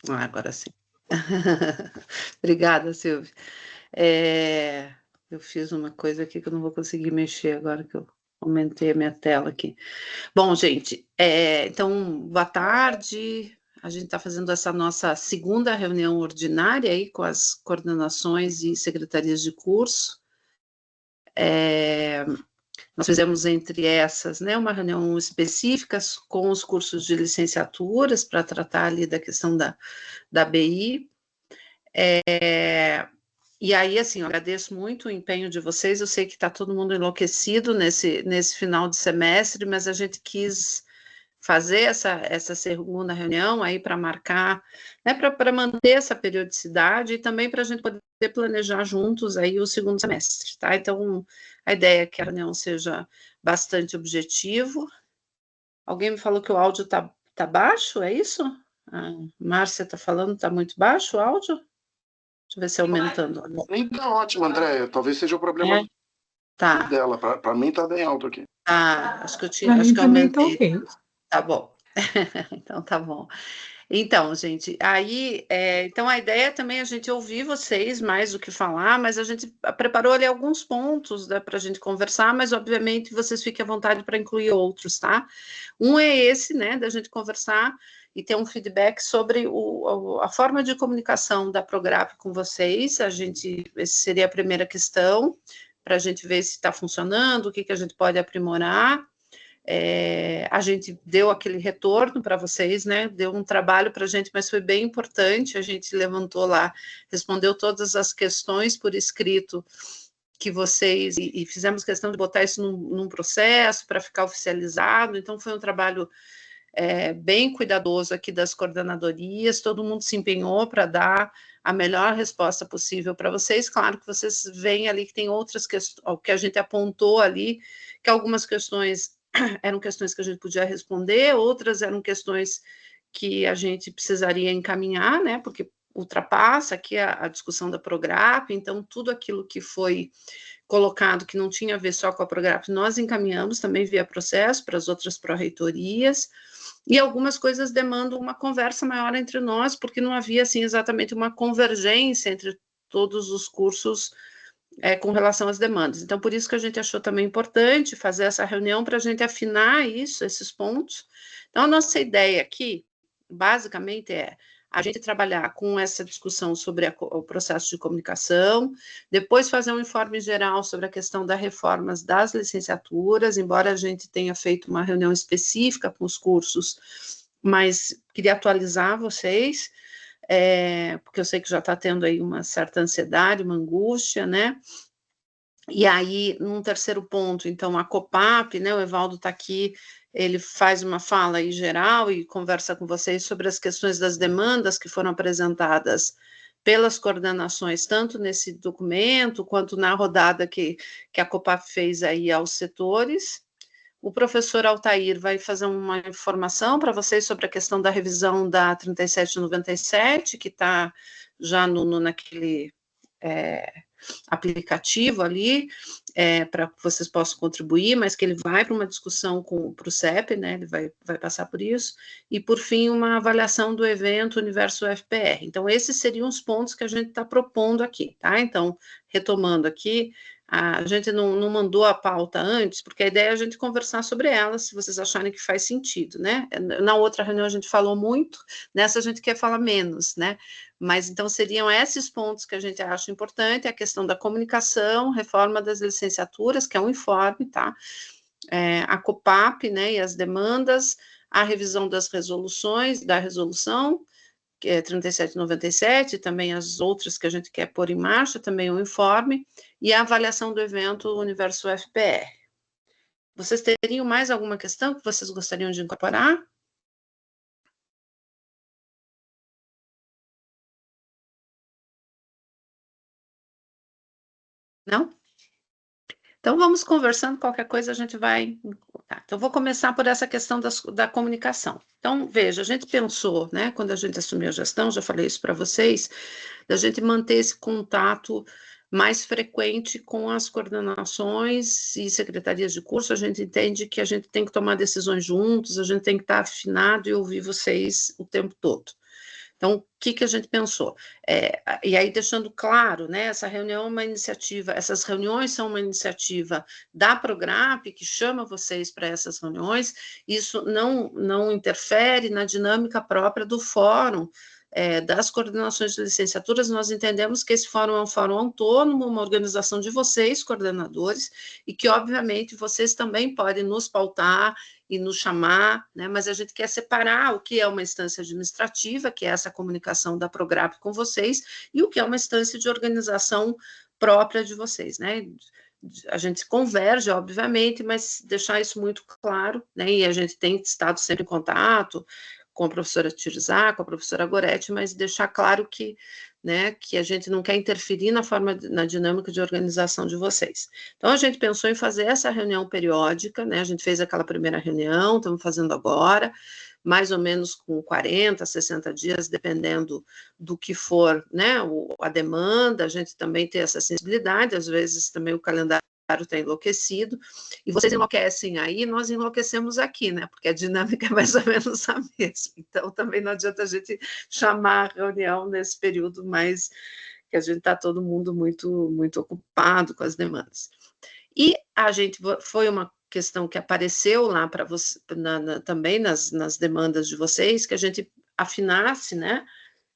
Agora sim. Obrigada, Silvia. Eu fiz uma coisa aqui que eu não vou conseguir mexer agora que eu aumentei a minha tela aqui. Bom, gente, então, boa tarde. A gente está fazendo essa nossa segunda reunião ordinária aí com as coordenações e secretarias de curso. Nós fizemos entre essas, né, uma reunião específica com os cursos de licenciaturas para tratar ali da questão da BI. E aí, assim, eu agradeço muito o empenho de vocês, eu sei que está todo mundo enlouquecido nesse final de semestre, mas a gente quis fazer essa segunda reunião aí para marcar, né, para manter essa periodicidade e também para a gente poder planejar juntos aí o segundo semestre, tá? Então, a ideia é que a reunião seja bastante objetivo. Alguém me falou que o áudio tá baixo, é isso? A Márcia está falando, está muito baixo o áudio? Deixa eu ver se aumentando. Tá ótimo, Andréia. Talvez seja o problema dela. Para mim tá bem alto aqui. Acho que Para mim também tá aumentei. ok. Tá bom. Então tá bom. Então, gente, aí, então a ideia também é a gente ouvir vocês mais do que falar, mas a gente preparou ali alguns pontos, né, para a gente conversar, mas obviamente vocês fiquem à vontade para incluir outros, tá? Um é esse, né, da gente conversar e ter um feedback sobre a forma de comunicação da Prograp com vocês. Essa seria a primeira questão, para a gente ver se está funcionando, o que a gente pode aprimorar. A gente deu aquele retorno para vocês, né? Deu um trabalho para a gente, mas foi bem importante. A gente levantou lá, respondeu todas as questões por escrito que vocês, e fizemos questão de botar isso num processo para ficar oficializado. Então, foi um trabalho bem cuidadoso aqui das coordenadorias, todo mundo se empenhou para dar a melhor resposta possível para vocês. Claro que vocês veem ali que tem outras questões, o que a gente apontou ali, que algumas questões eram questões que a gente podia responder, outras eram questões que a gente precisaria encaminhar, né, porque ultrapassa aqui a discussão da Prograp, então tudo aquilo que foi colocado que não tinha a ver só com a Prograp, nós encaminhamos também via processo para as outras pró-reitorias, e algumas coisas demandam uma conversa maior entre nós, porque não havia, assim, exatamente uma convergência entre todos os cursos com relação às demandas. Então, por isso que a gente achou também importante fazer essa reunião para a gente afinar isso, esses pontos. Então, a nossa ideia aqui, basicamente, é a gente trabalhar com essa discussão sobre o processo de comunicação, depois fazer um informe geral sobre a questão das reformas das licenciaturas, embora a gente tenha feito uma reunião específica com os cursos, mas queria atualizar vocês, porque eu sei que já está tendo aí uma certa ansiedade, uma angústia, né? E aí, num terceiro ponto, então, a COPAP, né, o Evaldo está aqui, ele faz uma fala aí geral e conversa com vocês sobre as questões das demandas que foram apresentadas pelas coordenações, tanto nesse documento, quanto na rodada que a COPAP fez aí aos setores. O professor Altair vai fazer uma informação para vocês sobre a questão da revisão da 3797, que está já naquele aplicativo ali, para que vocês possam contribuir, mas que ele vai para uma discussão para o CEP, né, ele vai passar por isso, e por fim uma avaliação do evento Universo FPR. Então, esses seriam os pontos que a gente está propondo aqui, tá? Então, retomando aqui, a gente não mandou a pauta antes, porque a ideia é a gente conversar sobre ela, se vocês acharem que faz sentido, né? Na outra reunião a gente falou muito, nessa a gente quer falar menos, né? Mas, então, seriam esses pontos que a gente acha importante, a questão da comunicação, reforma das licenciaturas, que é um informe, tá? A COPAP, né, e as demandas, a revisão das resoluções, da resolução, que é 3797, também as outras que a gente quer pôr em marcha, também o informe, e a avaliação do evento Universo FPR. Vocês teriam mais alguma questão que vocês gostariam de incorporar? Não? Então, vamos conversando, qualquer coisa a gente vai... Então, vou começar por essa questão da comunicação. Então, veja, a gente pensou, né, quando a gente assumiu a gestão, já falei isso para vocês, da gente manter esse contato mais frequente com as coordenações e secretarias de curso. A gente entende que a gente tem que tomar decisões juntos, a gente tem que estar afinado e ouvir vocês o tempo todo. Então, o que a gente pensou? E aí, deixando claro, né, essa reunião é uma iniciativa, essas reuniões são uma iniciativa da Prograp, que chama vocês para essas reuniões, isso não interfere na dinâmica própria do fórum, das coordenações de licenciaturas. Nós entendemos que esse fórum é um fórum autônomo, uma organização de vocês, coordenadores, e que, obviamente, vocês também podem nos pautar e nos chamar, né? Mas a gente quer separar o que é uma instância administrativa, que é essa comunicação da Prograp com vocês, e o que é uma instância de organização própria de vocês, né? A gente converge, obviamente, mas deixar isso muito claro, né? E a gente tem estado sempre em contato com a professora Tirzá, com a professora Goretti, mas deixar claro que, né, que a gente não quer interferir na dinâmica de organização de vocês. Então, a gente pensou em fazer essa reunião periódica, né, a gente fez aquela primeira reunião, estamos fazendo agora, mais ou menos com 40, 60 dias, dependendo do que for, né, a demanda, a gente também tem essa sensibilidade, às vezes também o calendário está enlouquecido, e vocês enlouquecem aí, nós enlouquecemos aqui, né, porque a dinâmica é mais ou menos a mesma, então também não adianta a gente chamar a reunião nesse período mais, que a gente está todo mundo muito, muito ocupado com as demandas. E a gente, foi uma questão que apareceu lá para você, também nas demandas de vocês, que a gente afinasse, né,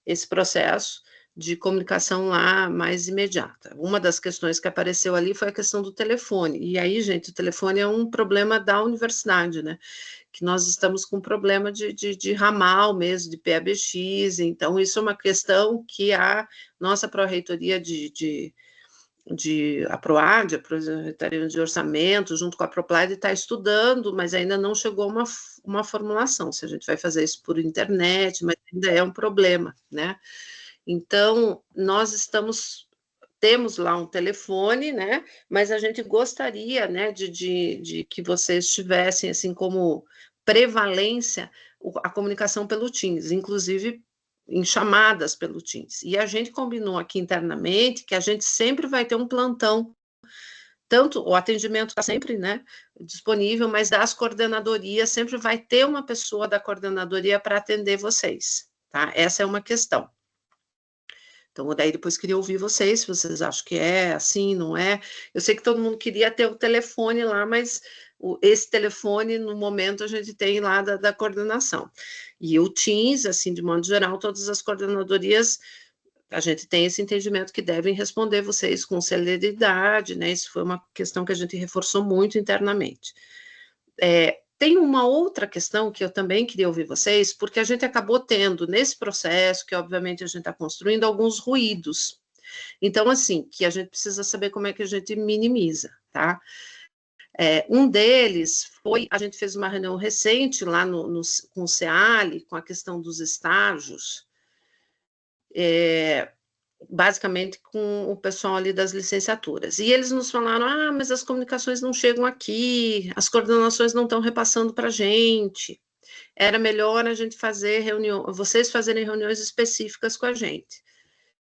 esse processo de comunicação lá mais imediata. Uma das questões que apareceu ali foi a questão do telefone. E aí, gente, o telefone é um problema da universidade, né? Que nós estamos com um problema de ramal mesmo, de PABX, então isso é uma questão que a nossa pró-reitoria a PROAD, a Secretaria de Orçamento, junto com a Proplad, está estudando, mas ainda não chegou uma formulação, se a gente vai fazer isso por internet, mas ainda é um problema, né? Então, nós temos lá um telefone, né? Mas a gente gostaria, né, de que vocês tivessem, assim, como prevalência a comunicação pelo Teams, inclusive em chamadas pelo Teams. E a gente combinou aqui internamente que a gente sempre vai ter um plantão, tanto o atendimento está sempre, né, disponível, mas das coordenadorias sempre vai ter uma pessoa da coordenadoria para atender vocês, tá? Essa é uma questão. Então, daí depois queria ouvir vocês, se vocês acham que é assim, não é. Eu sei que todo mundo queria ter o telefone lá, mas esse telefone, no momento, a gente tem lá da coordenação. E o Teams, assim, de modo geral, todas as coordenadorias, a gente tem esse entendimento que devem responder vocês com celeridade, né? Isso foi uma questão que a gente reforçou muito internamente. Tem uma outra questão que eu também queria ouvir vocês, porque a gente acabou tendo, nesse processo, que obviamente a gente está construindo, alguns ruídos. Então, assim, que a gente precisa saber como é que a gente minimiza, tá? Um deles foi, a gente fez uma reunião recente lá com o CEALI, com a questão dos estágios, basicamente com o pessoal ali das licenciaturas. E eles nos falaram, mas as comunicações não chegam aqui, as coordenações não estão repassando para a gente, era melhor a gente fazer vocês fazerem reuniões específicas com a gente.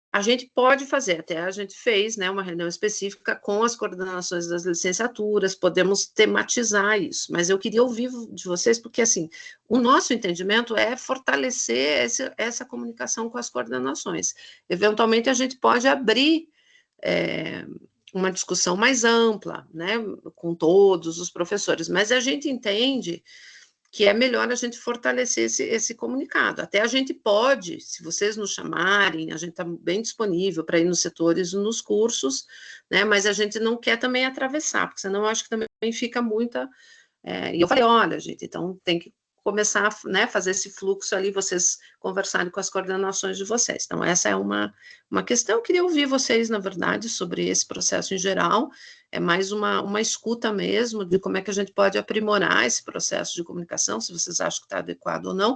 A gente pode fazer, até a gente fez, né, uma reunião específica com as coordenações das licenciaturas, podemos tematizar isso, mas eu queria ouvir de vocês, porque, assim, o nosso entendimento é fortalecer essa comunicação com as coordenações. Eventualmente, a gente pode abrir uma discussão mais ampla, né, com todos os professores, mas a gente entende que é melhor a gente fortalecer esse comunicado. Até a gente pode, se vocês nos chamarem, a gente está bem disponível para ir nos setores, nos cursos, né, mas a gente não quer também atravessar, porque senão eu acho que também fica muita... e eu falei, olha, gente, então tem que começar a, né, fazer esse fluxo ali, vocês conversarem com as coordenações de vocês. Então, essa é uma questão. Eu queria ouvir vocês, na verdade, sobre esse processo em geral, é mais uma escuta mesmo, de como é que a gente pode aprimorar esse processo de comunicação, se vocês acham que está adequado ou não.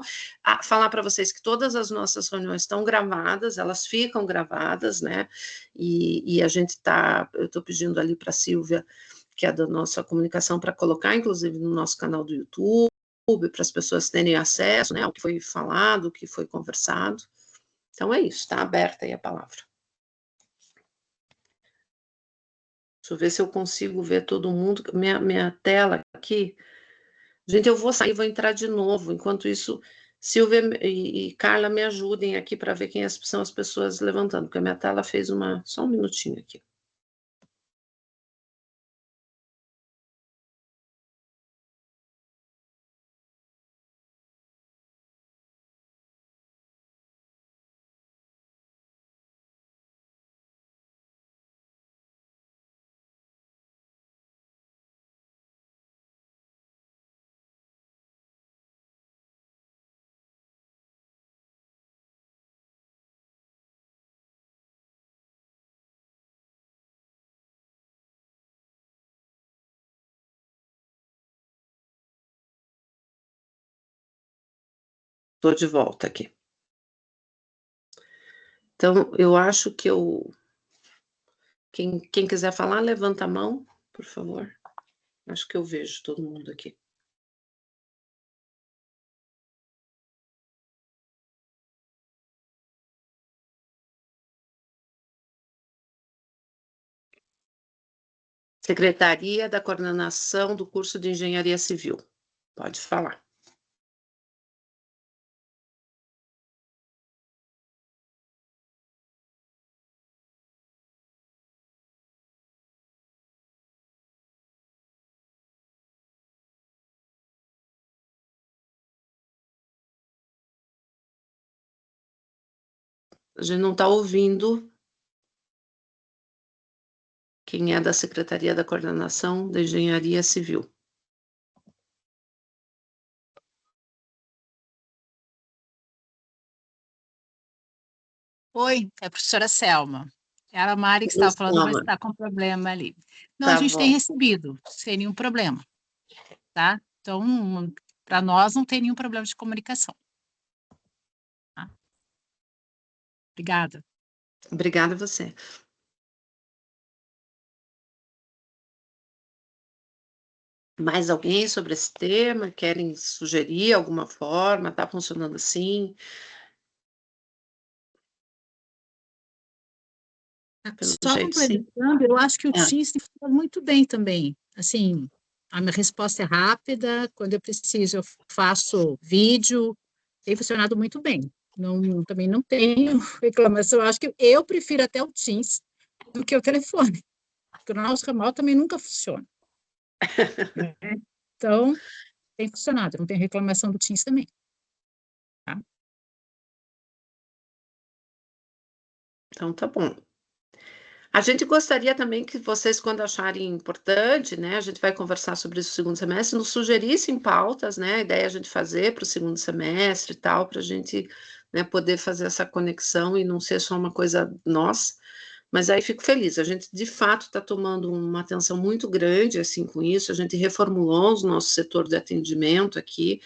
Falar para vocês que todas as nossas reuniões estão gravadas, elas ficam gravadas, né, e a gente está, eu estou pedindo ali para a Silvia, que é da nossa comunicação, para colocar, inclusive, no nosso canal do YouTube, para as pessoas terem acesso, né, ao que foi falado, o que foi conversado. Então, é isso, está aberta aí a palavra. Deixa eu ver se eu consigo ver todo mundo. Minha tela aqui. Gente, eu vou sair, vou entrar de novo. Enquanto isso, Silvia e Carla, me ajudem aqui para ver quem são as pessoas levantando, porque a minha tela fez uma... Só um minutinho aqui. Estou de volta aqui. Então, eu acho que eu... Quem quiser falar, levanta a mão, por favor. Acho que eu vejo todo mundo aqui. Secretaria da Coordenação do Curso de Engenharia Civil. Pode falar. A gente não está ouvindo quem é da Secretaria da Coordenação da Engenharia Civil. Oi, é a professora Selma. Era a Mari que estava falando, mas está com problema ali. Não, tá, a gente tem recebido, sem nenhum problema, tá? Então, para nós não tem nenhum problema de comunicação. Tá? Obrigada. Obrigada a você. Mais alguém sobre esse tema? Querem sugerir alguma forma? Está funcionando assim? Só complementando, eu acho que o Teams funciona muito bem também. Assim, a minha resposta é rápida, quando eu preciso eu faço vídeo, tem funcionado muito bem. Não, também não tenho reclamação, eu acho que eu prefiro até o Teams do que o telefone, porque o nosso remoto também nunca funciona. Então, tem funcionado, não tem reclamação do Teams também. Tá? Então, tá bom. A gente gostaria também que vocês, quando acharem importante, né, a gente vai conversar sobre isso no segundo semestre, nos sugerissem pautas, né, a ideia é a gente fazer para o segundo semestre e tal, para a gente, né, poder fazer essa conexão e não ser só uma coisa nossa, mas aí fico feliz, a gente de fato está tomando uma atenção muito grande, assim, com isso, a gente reformulou o nosso setor de atendimento aqui,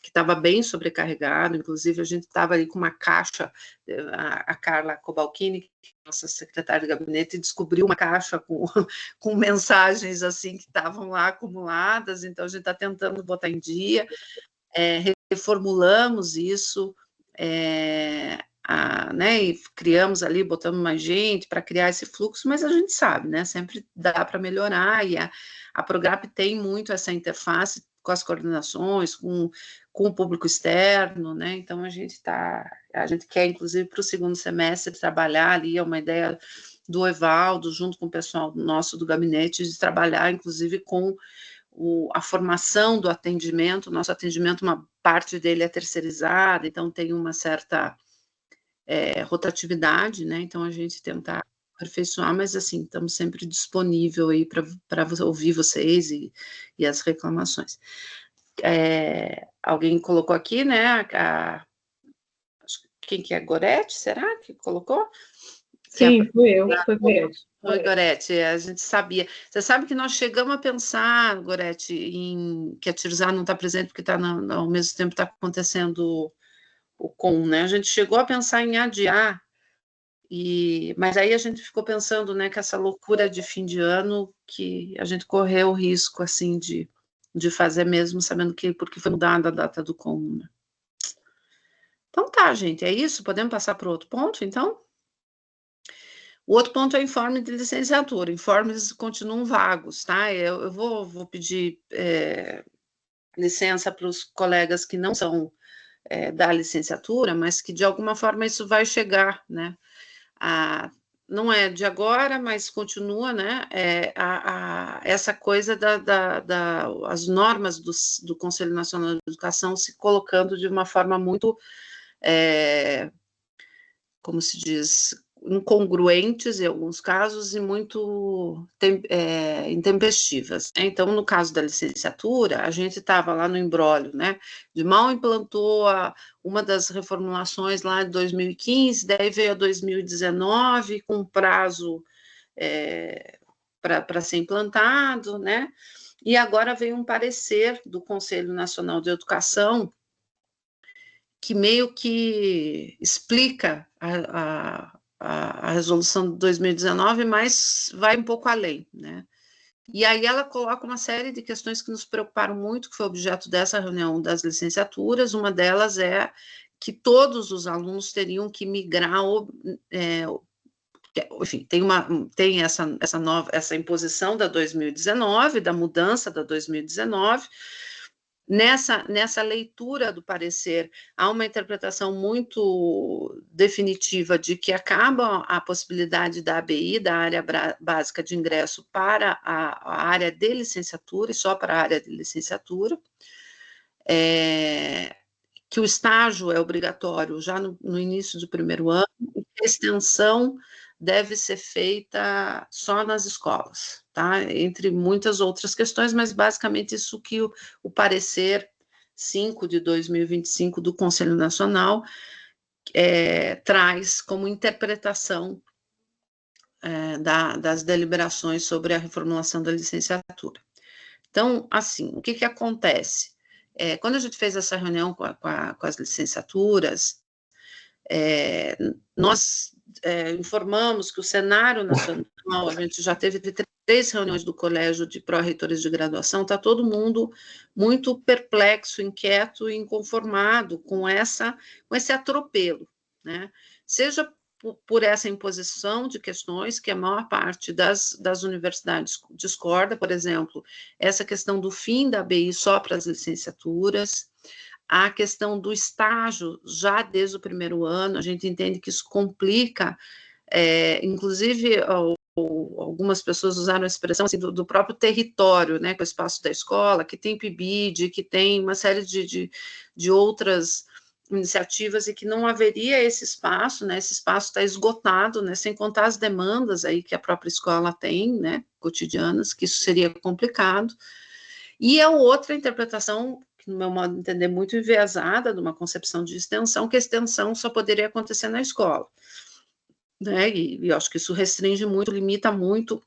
que estava bem sobrecarregado, inclusive a gente estava ali com uma caixa, a Carla Cobalcini, nossa secretária de gabinete, descobriu uma caixa com mensagens assim que estavam lá acumuladas, então a gente está tentando botar em dia, reformulamos isso, né, e criamos ali, botamos mais gente para criar esse fluxo, mas a gente sabe, né, sempre dá para melhorar, e a Prograp tem muito essa interface com as coordenações, com o público externo, né, então a gente quer, inclusive, para o segundo semestre, trabalhar ali, é uma ideia do Evaldo, junto com o pessoal nosso do gabinete, de trabalhar, inclusive, com a formação do atendimento. Nosso atendimento, uma parte dele é terceirizada, então tem uma certa rotatividade, né, então a gente tentar aperfeiçoar, mas assim, estamos sempre disponível aí para ouvir vocês e as reclamações. Alguém colocou aqui, né, quem que é? Gorete, será que colocou? Sim, fui eu, foi Gorete. Foi, Gorete, a gente sabia. Você sabe que nós chegamos a pensar, Gorete, que a Tirzá não está presente porque ao mesmo tempo está acontecendo o COM, né? A gente chegou a pensar em adiar, mas aí a gente ficou pensando, né, que essa loucura de fim de ano, que a gente correu o risco, assim, de fazer mesmo, sabendo porque foi mudada a data do COM, né? Então tá, gente, é isso? Podemos passar para o outro ponto, então? O outro ponto é o informe de licenciatura. Informes continuam vagos, tá? Eu vou pedir licença para os colegas que não são da licenciatura, mas que de alguma forma isso vai chegar, né? Não é de agora, mas continua, né? Essa coisa as normas do Conselho Nacional de Educação se colocando de uma forma muito, como se diz, incongruentes em alguns casos e muito intempestivas. Então, no caso da licenciatura, a gente estava lá no imbróglio, né? De mal implantou uma das reformulações lá de 2015, daí veio a 2019 com prazo para ser implantado, né? E agora veio um parecer do Conselho Nacional de Educação que meio que explica a resolução de 2019, mas vai um pouco além, né? E aí ela coloca uma série de questões que nos preocuparam muito, que foi objeto dessa reunião das licenciaturas. Uma delas é que todos os alunos teriam que migrar, enfim, tem essa imposição da 2019, da mudança da 2019. Nessa leitura do parecer, há uma interpretação muito definitiva de que acaba a possibilidade da ABI, da área básica de ingresso, para a área de licenciatura, e só para a área de licenciatura, que o estágio é obrigatório já no início do primeiro ano, e que a extensão deve ser feita só nas escolas, tá? Entre muitas outras questões, mas basicamente isso que o parecer 5 de 2025 do Conselho Nacional traz como interpretação das deliberações sobre a reformulação da licenciatura. Então, assim, o que acontece? Quando a gente fez essa reunião com as licenciaturas, nós informamos que o cenário nacional, a gente já teve 3 reuniões do Colégio de Pró-Reitores de Graduação, está todo mundo muito perplexo, inquieto e inconformado com esse atropelo, né? Seja por essa imposição de questões que a maior parte das universidades discorda, por exemplo, essa questão do fim da ABI só para as licenciaturas, a questão do estágio já desde o primeiro ano, a gente entende que isso complica, inclusive algumas pessoas usaram a expressão assim, do próprio território, né, com o espaço da escola, que tem PIBID, que tem uma série de outras iniciativas e que não haveria esse espaço, né, esse espaço está esgotado, né, sem contar as demandas aí que a própria escola tem, né, cotidianas, que isso seria complicado. E a outra interpretação, que no meu modo de entender, muito enviesada, de uma concepção de extensão, que a extensão só poderia acontecer na escola, né, e eu acho que isso restringe muito, limita muito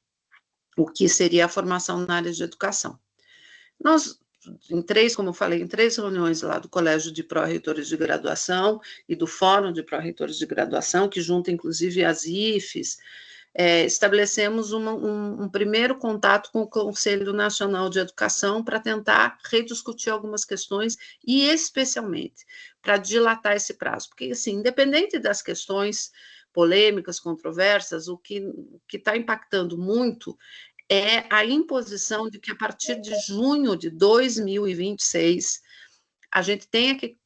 o que seria a formação na área de educação. Nós, como eu falei, em 3 reuniões lá do Colégio de Pró-Reitores de Graduação e do Fórum de Pró-Reitores de Graduação, que junta inclusive as IFES, estabelecemos um primeiro contato com o Conselho Nacional de Educação para tentar rediscutir algumas questões e, especialmente, para dilatar esse prazo, porque, assim, independente das questões polêmicas, controversas, o que está impactando muito é a imposição de que, a partir de junho de 2026, a gente tenha que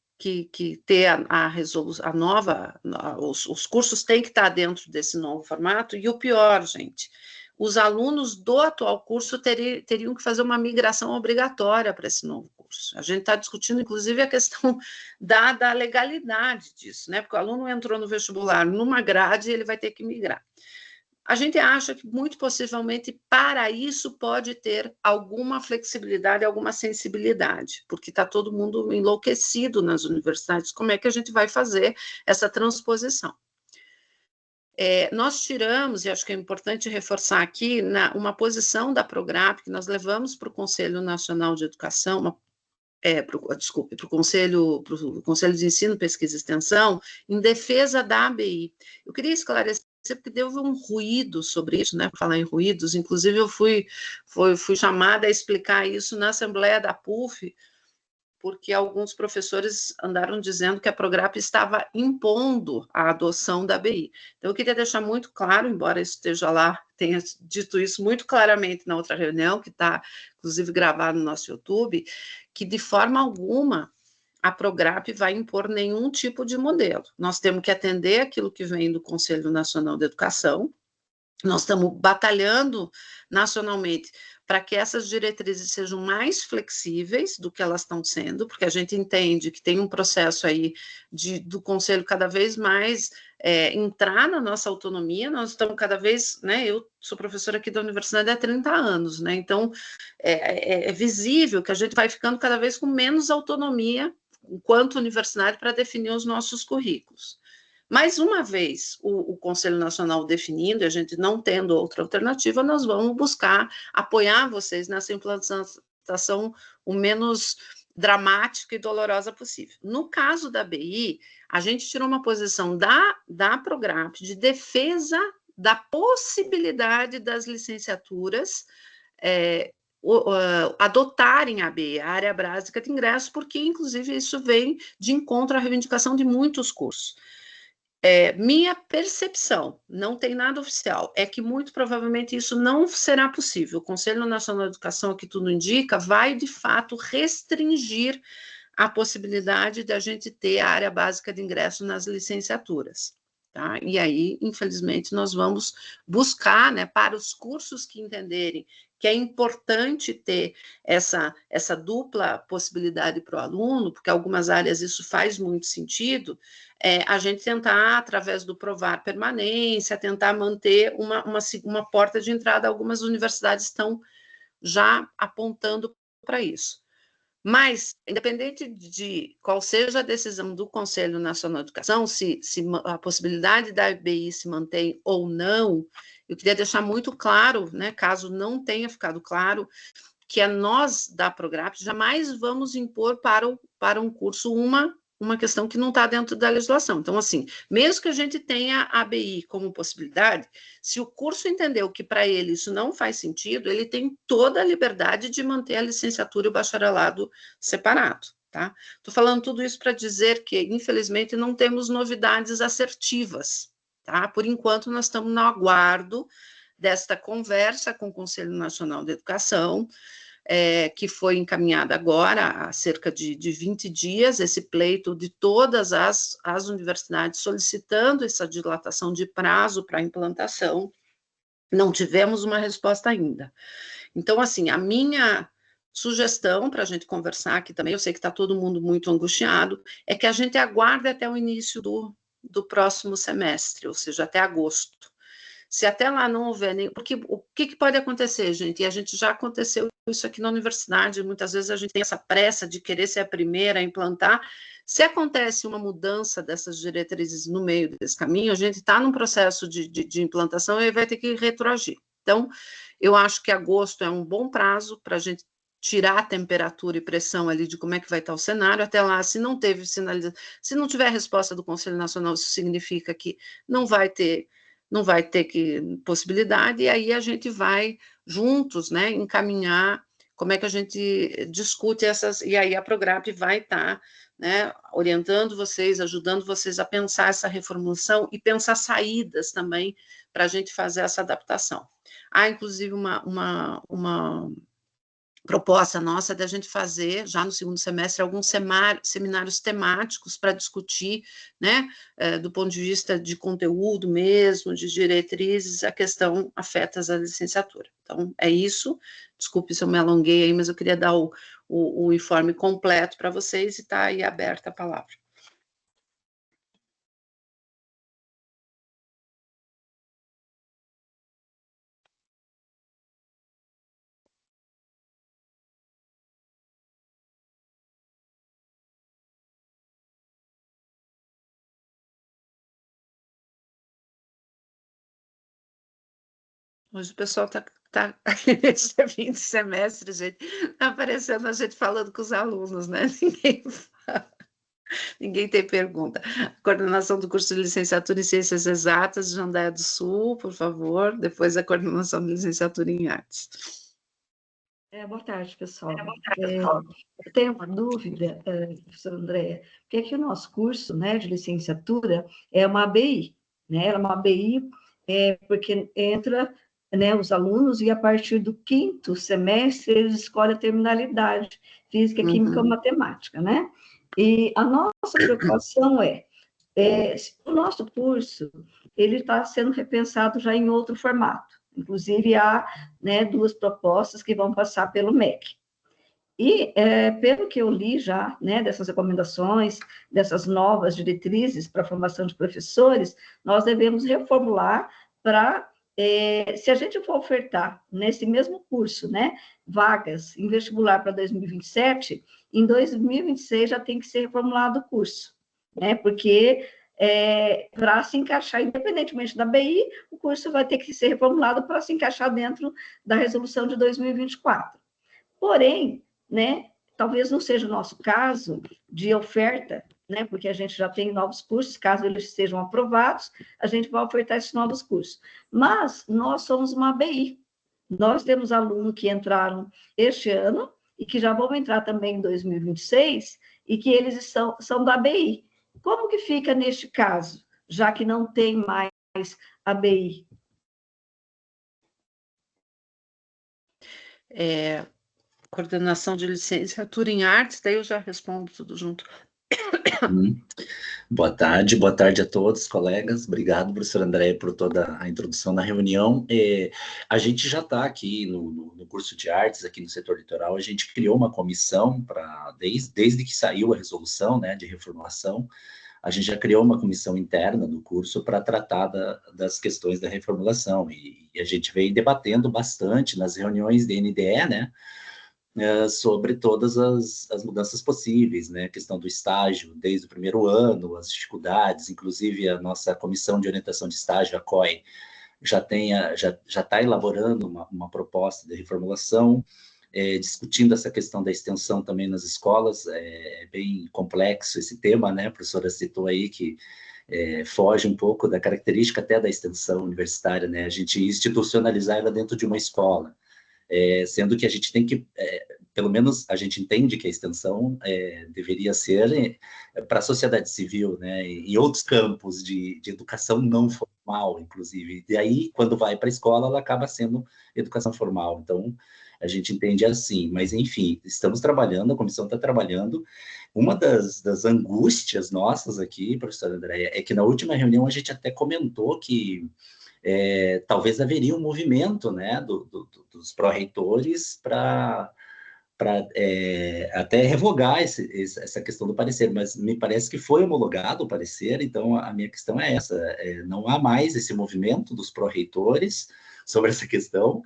ter a nova, os cursos têm que estar dentro desse novo formato, e o pior, gente, os alunos do atual curso teriam que fazer uma migração obrigatória para esse novo curso. A gente está discutindo, inclusive, a questão da legalidade disso, né? Porque o aluno entrou no vestibular numa grade e ele vai ter que migrar. A gente acha que, muito possivelmente, para isso pode ter alguma flexibilidade, alguma sensibilidade, porque está todo mundo enlouquecido nas universidades. Como é que a gente vai fazer essa transposição? Nós tiramos, e acho que é importante reforçar aqui, uma posição da Prograp, que nós levamos para o Conselho Nacional de Educação, para o Conselho de Ensino, Pesquisa e Extensão, em defesa da ABI. Eu queria esclarecer, porque deu um ruído sobre isso, né, por falar em ruídos, inclusive eu fui chamada a explicar isso na Assembleia da PUF, porque alguns professores andaram dizendo que a Prograp estava impondo a adoção da ABI. Então, eu queria deixar muito claro, embora esteja lá, tenha dito isso muito claramente na outra reunião, que está, inclusive, gravado no nosso YouTube, que, de forma alguma, a Prograp vai impor nenhum tipo de modelo. Nós temos que atender aquilo que vem do Conselho Nacional de Educação. Nós estamos batalhando nacionalmente para que essas diretrizes sejam mais flexíveis do que elas estão sendo, porque a gente entende que tem um processo aí do Conselho cada vez mais entrar na nossa autonomia. Nós estamos cada vez, né, eu sou professora aqui da universidade há 30 anos, né, então é visível que a gente vai ficando cada vez com menos autonomia enquanto universidade para definir os nossos currículos. Mais uma vez, o Conselho Nacional definindo, a gente não tendo outra alternativa, nós vamos buscar apoiar vocês nessa implantação o menos dramática e dolorosa possível. No caso da BI, a gente tirou uma posição da Prograp de defesa da possibilidade das licenciaturas adotarem a BI, a área básica de ingresso, porque, inclusive, isso vem de encontro à reivindicação de muitos cursos. Minha percepção, não tem nada oficial, é que muito provavelmente isso não será possível. O Conselho Nacional de Educação, que tudo indica, vai de fato restringir a possibilidade de a gente ter a área básica de ingresso nas licenciaturas. Tá? E aí, infelizmente, nós vamos buscar, né, para os cursos que entenderem que é importante ter essa dupla possibilidade para o aluno, porque algumas áreas isso faz muito sentido, a gente tentar, através do provar permanência, tentar manter uma porta de entrada. Algumas universidades estão já apontando para isso. Mas, independente de qual seja a decisão do Conselho Nacional de Educação, se a possibilidade da BI se mantém ou não, eu queria deixar muito claro, né, caso não tenha ficado claro, que nós, da Prograp, jamais vamos impor para um curso uma questão que não está dentro da legislação. Então, assim, mesmo que a gente tenha a ABI como possibilidade, se o curso entendeu que para ele isso não faz sentido, ele tem toda a liberdade de manter a licenciatura e o bacharelado separado, tá? Estou falando tudo isso para dizer que, infelizmente, não temos novidades assertivas, tá? Por enquanto, nós estamos no aguardo desta conversa com o Conselho Nacional de Educação, que foi encaminhada agora, há cerca de 20 dias, esse pleito de todas as universidades solicitando essa dilatação de prazo para a implantação. Não tivemos uma resposta ainda. Então, assim, a minha sugestão para a gente conversar aqui também, eu sei que está todo mundo muito angustiado, é que a gente aguarde até o início do próximo semestre, ou seja, até agosto. Se até lá não houver nem... Porque o que pode acontecer, gente? E a gente já aconteceu isso aqui na universidade, muitas vezes a gente tem essa pressa de querer ser a primeira a implantar. Se acontece uma mudança dessas diretrizes no meio desse caminho, a gente está num processo de implantação e vai ter que retroagir. Então, eu acho que agosto é um bom prazo para a gente tirar a temperatura e pressão ali de como é que vai estar o cenário. Até lá, se não teve sinalização, se não tiver resposta do Conselho Nacional, isso significa que não vai ter possibilidade, e aí a gente vai juntos, né, encaminhar como é que a gente discute essas, e aí a Prograp vai estar, né, orientando vocês, ajudando vocês a pensar essa reformulação e pensar saídas também para a gente fazer essa adaptação. Há, inclusive, uma proposta nossa da gente fazer, já no segundo semestre, alguns seminários temáticos para discutir, né, do ponto de vista de conteúdo mesmo, de diretrizes, a questão afeta a licenciatura. Então, é isso. Desculpe se eu me alonguei aí, mas eu queria dar o informe completo para vocês e está aí aberta a palavra. Hoje o pessoal está esse fim de semestre, gente, está aparecendo a gente falando com os alunos, né? Ninguém tem pergunta. Coordenação do curso de licenciatura em Ciências Exatas de Jandaia do Sul, por favor. Depois a coordenação de licenciatura em Artes. Boa tarde, pessoal. Eu tenho uma dúvida, professora Andréia, porque aqui o nosso curso, né, de licenciatura é uma ABI, né? Ela é uma ABI porque entra, né, os alunos e a partir do 5º semestre eles escolhem a terminalidade, física, química ou matemática, né? E a nossa preocupação o nosso curso ele está sendo repensado já em outro formato. Inclusive, há, né, 2 propostas que vão passar pelo MEC. E, pelo que eu li já, né, dessas recomendações, dessas novas diretrizes para a formação de professores, nós devemos reformular para, se a gente for ofertar nesse mesmo curso, né, vagas em vestibular para 2027, em 2026 já tem que ser reformulado o curso, né, porque para se encaixar, independentemente da BI, o curso vai ter que ser reformulado para se encaixar dentro da resolução de 2024. Porém, né, talvez não seja o nosso caso de oferta, né, porque a gente já tem novos cursos, caso eles sejam aprovados, a gente vai ofertar esses novos cursos. Mas nós somos uma ABI, nós temos alunos que entraram este ano e que já vão entrar também em 2026 e que eles são da ABI. Como que fica neste caso, já que não tem mais ABI? Coordenação de licenciatura em artes, daí eu já respondo tudo junto. Boa tarde a todos, colegas. Obrigado, professora Andréia, por toda a introdução na reunião. A gente já está aqui no curso de artes, aqui no setor litoral, a gente criou uma comissão desde que saiu a resolução, né, de reformulação, a gente já criou uma comissão interna do curso para tratar das questões da reformulação, e a gente veio debatendo bastante nas reuniões de NDE, né, sobre todas as mudanças possíveis, né, a questão do estágio desde o primeiro ano, as dificuldades, inclusive a nossa comissão de orientação de estágio, a COE, já está elaborando uma proposta de reformulação, discutindo essa questão da extensão também nas escolas. É bem complexo esse tema, né, a professora citou aí que foge um pouco da característica até da extensão universitária, né, a gente institucionalizar ela dentro de uma escola, sendo que a gente tem que, pelo menos a gente entende que a extensão deveria ser para a sociedade civil, né, em outros campos de educação não formal, inclusive, e aí, quando vai para a escola, ela acaba sendo educação formal, então, a gente entende assim, mas, enfim, estamos trabalhando, a comissão está trabalhando. Uma das angústias nossas aqui, professora Andréia, é que na última reunião a gente até comentou que talvez haveria um movimento, né, dos pró-reitores para até revogar essa questão do parecer, mas me parece que foi homologado o parecer, então a minha questão é essa, não há mais esse movimento dos pró-reitores sobre essa questão,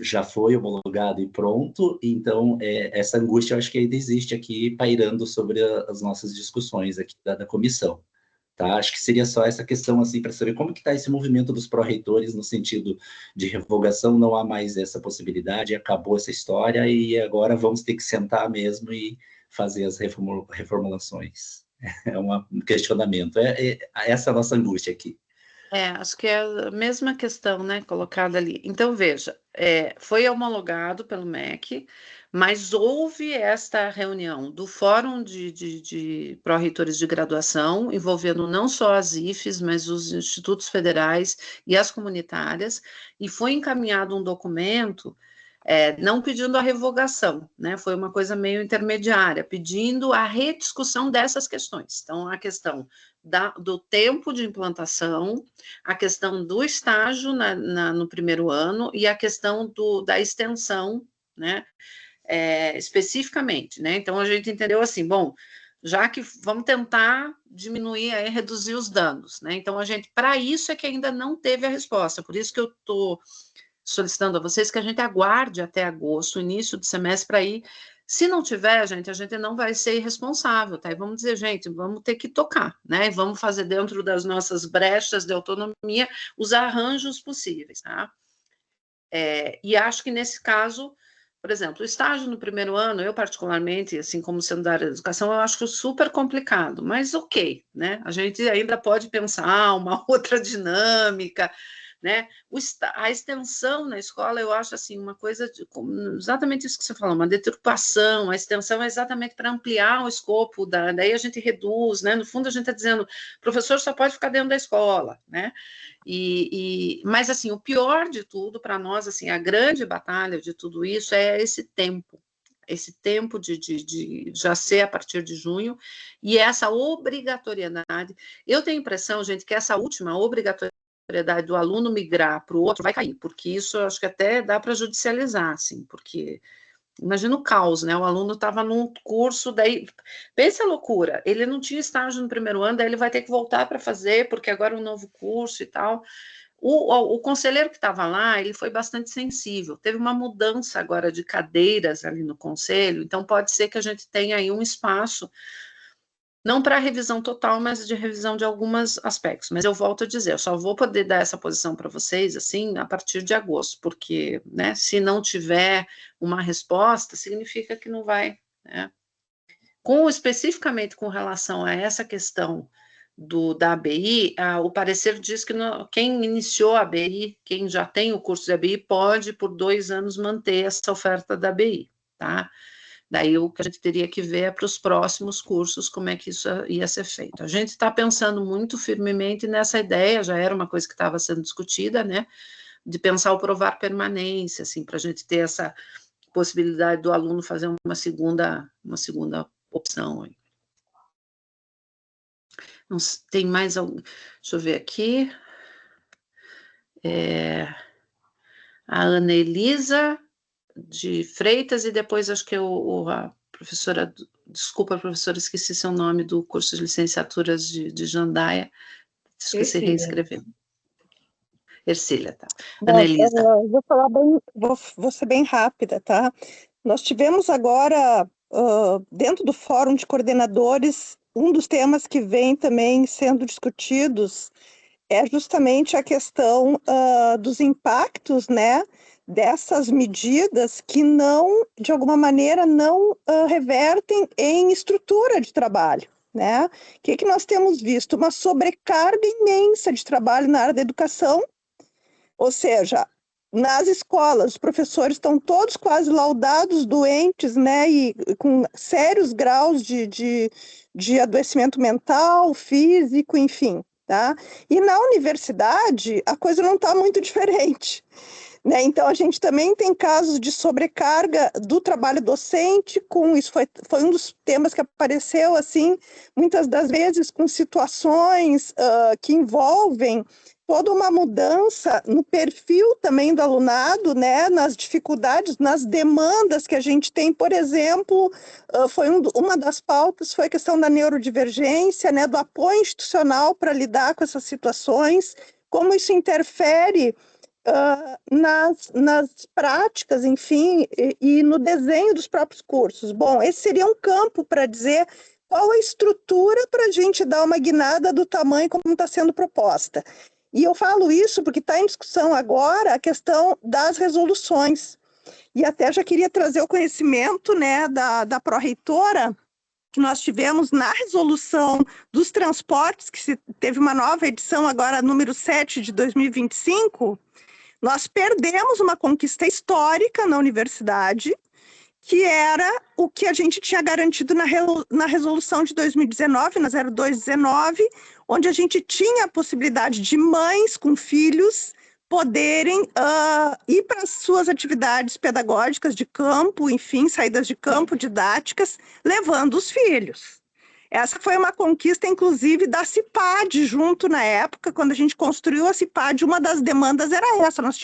já foi homologado e pronto, então essa angústia eu acho que ainda existe aqui pairando sobre as nossas discussões aqui da comissão. Tá? Acho que seria só essa questão, assim, para saber como que está esse movimento dos pró-reitores no sentido de revogação, não há mais essa possibilidade, acabou essa história e agora vamos ter que sentar mesmo e fazer as reformulações. É um questionamento, essa é a nossa angústia aqui. Acho que é a mesma questão, né, colocada ali. Então, veja, foi homologado pelo MEC, mas houve esta reunião do Fórum de Pró-Reitores de Graduação, envolvendo não só as IFES, mas os institutos federais e as comunitárias, e foi encaminhado um documento, não pedindo a revogação, né, foi uma coisa meio intermediária, pedindo a rediscussão dessas questões. Então, a questão do tempo de implantação, a questão do estágio no primeiro ano e a questão da extensão, né, especificamente, né, então a gente entendeu assim, bom, já que vamos tentar diminuir, reduzir os danos, né, então a gente, para isso é que ainda não teve a resposta, por isso que eu estou solicitando a vocês que a gente aguarde até agosto, início do semestre, para ir. Se não tiver, gente, a gente não vai ser irresponsável, tá? E vamos dizer, gente, vamos ter que tocar, né? E vamos fazer dentro das nossas brechas de autonomia os arranjos possíveis, tá? E acho que nesse caso, por exemplo, o estágio no primeiro ano, eu particularmente, assim como sendo da área da educação, eu acho super complicado, mas ok, né? A gente ainda pode pensar uma outra dinâmica, né? A extensão na escola, eu acho assim, uma coisa, exatamente isso que você falou, uma deturpação, a extensão é exatamente para ampliar o escopo, daí a gente reduz, né? No fundo a gente está dizendo, o professor só pode ficar dentro da escola, né? Mas assim, o pior de tudo para nós, assim, a grande batalha de tudo isso é esse tempo, esse tempo de já ser a partir de junho, e essa obrigatoriedade. Eu tenho a impressão, gente, que essa última obrigatoriedade do aluno migrar para o outro vai cair, porque isso eu acho que até dá para judicializar, assim, porque imagina o caos, né? O aluno estava num curso, daí, pensa a loucura, ele não tinha estágio no primeiro ano, daí ele vai ter que voltar para fazer, porque agora é um novo curso e tal. O conselheiro que estava lá, ele foi bastante sensível, teve uma mudança agora de cadeiras ali no conselho, então pode ser que a gente tenha aí um espaço, não para revisão total, mas de revisão de alguns aspectos. Mas eu volto a dizer, eu só vou poder dar essa posição para vocês, assim, a partir de agosto, porque, né, se não tiver uma resposta, significa que não vai, né? Especificamente com relação a essa questão da ABI, o parecer diz que quem iniciou a ABI, quem já tem o curso de ABI, pode, por 2 anos, manter essa oferta da ABI, tá? Daí o que a gente teria que ver é para os próximos cursos como é que isso ia ser feito. A gente está pensando muito firmemente nessa ideia, já era uma coisa que estava sendo discutida, né, de pensar o provar permanência, assim, para a gente ter essa possibilidade do aluno fazer uma segunda opção. Não, tem mais algum? Deixa eu ver aqui. A Ana Elisa de Freitas, e depois acho que a professora, desculpa, professora, esqueci seu nome do curso de licenciaturas de Jandaia, esqueci de reescrever. Ercília, tá. Bom, Ana Elisa. Vou ser bem rápida, tá? Nós tivemos agora, dentro do Fórum de Coordenadores, um dos temas que vem também sendo discutidos é justamente a questão dos impactos, né, dessas medidas que não, de alguma maneira, não revertem em estrutura de trabalho, né? O que nós temos visto? Uma sobrecarga imensa de trabalho na área da educação, ou seja, nas escolas, os professores estão todos quase laudados, doentes, né, e com sérios graus de adoecimento mental, físico, enfim, tá? E na universidade, a coisa não está muito diferente, né? Então, a gente também tem casos de sobrecarga do trabalho docente, isso foi um dos temas que apareceu, assim, muitas das vezes com situações que envolvem toda uma mudança no perfil também do alunado, né, nas dificuldades, nas demandas que a gente tem. Por exemplo, uma das pautas foi a questão da neurodivergência, né, do apoio institucional para lidar com essas situações, como isso interfere nas práticas, enfim, e no desenho dos próprios cursos. Bom, esse seria um campo para dizer qual a estrutura para a gente dar uma guinada do tamanho como está sendo proposta. E eu falo isso porque está em discussão agora a questão das resoluções. E até já queria trazer o conhecimento, né, da pró-reitora, que nós tivemos na resolução dos transportes, que teve uma nova edição agora, número 7 de 2025, nós perdemos uma conquista histórica na universidade, que era o que a gente tinha garantido na resolução de 2019, na 0219, onde a gente tinha a possibilidade de mães com filhos poderem ir para as suas atividades pedagógicas de campo, enfim, saídas de campo, didáticas, levando os filhos. Essa foi uma conquista, inclusive, da CIPAD, junto na época, quando a gente construiu a CIPAD, uma das demandas era essa. Nós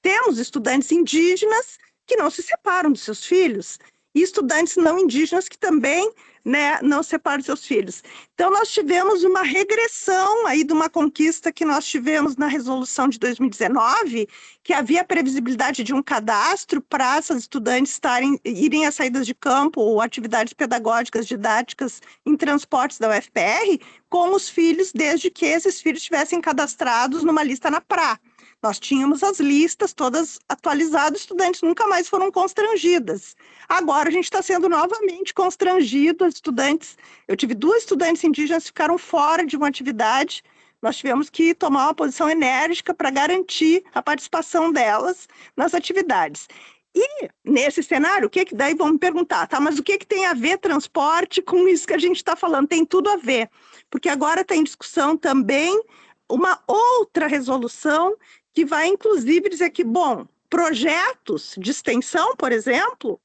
temos estudantes indígenas que não se separam dos seus filhos, e estudantes não indígenas que também, né, não separam dos seus filhos. Então, nós tivemos uma regressão aí de uma conquista que nós tivemos na resolução de 2019, que havia a previsibilidade de um cadastro para essas estudantes irem às saídas de campo ou atividades pedagógicas, didáticas em transportes da UFPR, com os filhos, desde que esses filhos estivessem cadastrados numa lista na PRA. Nós tínhamos as listas todas atualizadas, estudantes nunca mais foram constrangidas. Agora a gente está sendo novamente constrangido, estudantes. Eu tive 2 estudantes indígenas que ficaram fora de uma atividade, nós tivemos que tomar uma posição enérgica para garantir a participação delas nas atividades. E nesse cenário, daí vão me perguntar, tá, mas o que tem a ver transporte com isso que a gente está falando? Tem tudo a ver, porque agora está em discussão também uma outra resolução que vai, inclusive, dizer que, bom, projetos de extensão, por exemplo,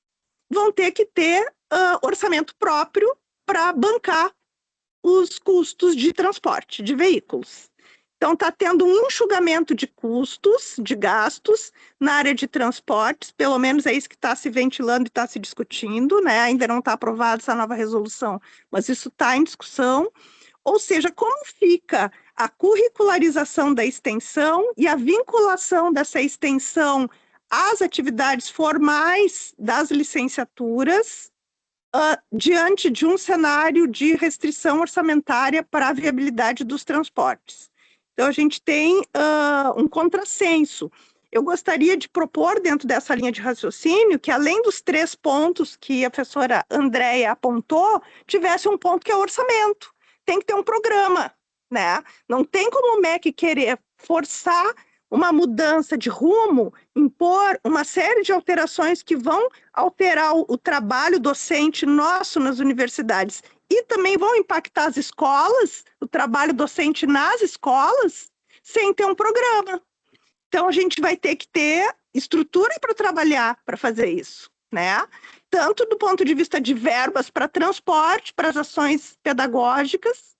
vão ter que ter orçamento próprio para bancar os custos de transporte de veículos. Então, está tendo um enxugamento de custos, de gastos, na área de transportes, pelo menos é isso que está se ventilando e está se discutindo, né? Ainda não está aprovada essa nova resolução, mas isso está em discussão. Ou seja, como fica a curricularização da extensão e a vinculação dessa extensão às atividades formais das licenciaturas, diante de um cenário de restrição orçamentária para a viabilidade dos transportes. Então, a gente tem um contrassenso. Eu gostaria de propor, dentro dessa linha de raciocínio, que além dos 3 pontos que a professora Andréia apontou, tivesse um ponto que é o orçamento. Tem que ter um programa, né? Não tem como o MEC querer forçar uma mudança de rumo, impor uma série de alterações que vão alterar o trabalho docente nosso nas universidades e também vão impactar as escolas, o trabalho docente nas escolas, sem ter um programa. Então, a gente vai ter que ter estrutura para trabalhar para fazer isso, né? Tanto do ponto de vista de verbas para transporte, para as ações pedagógicas,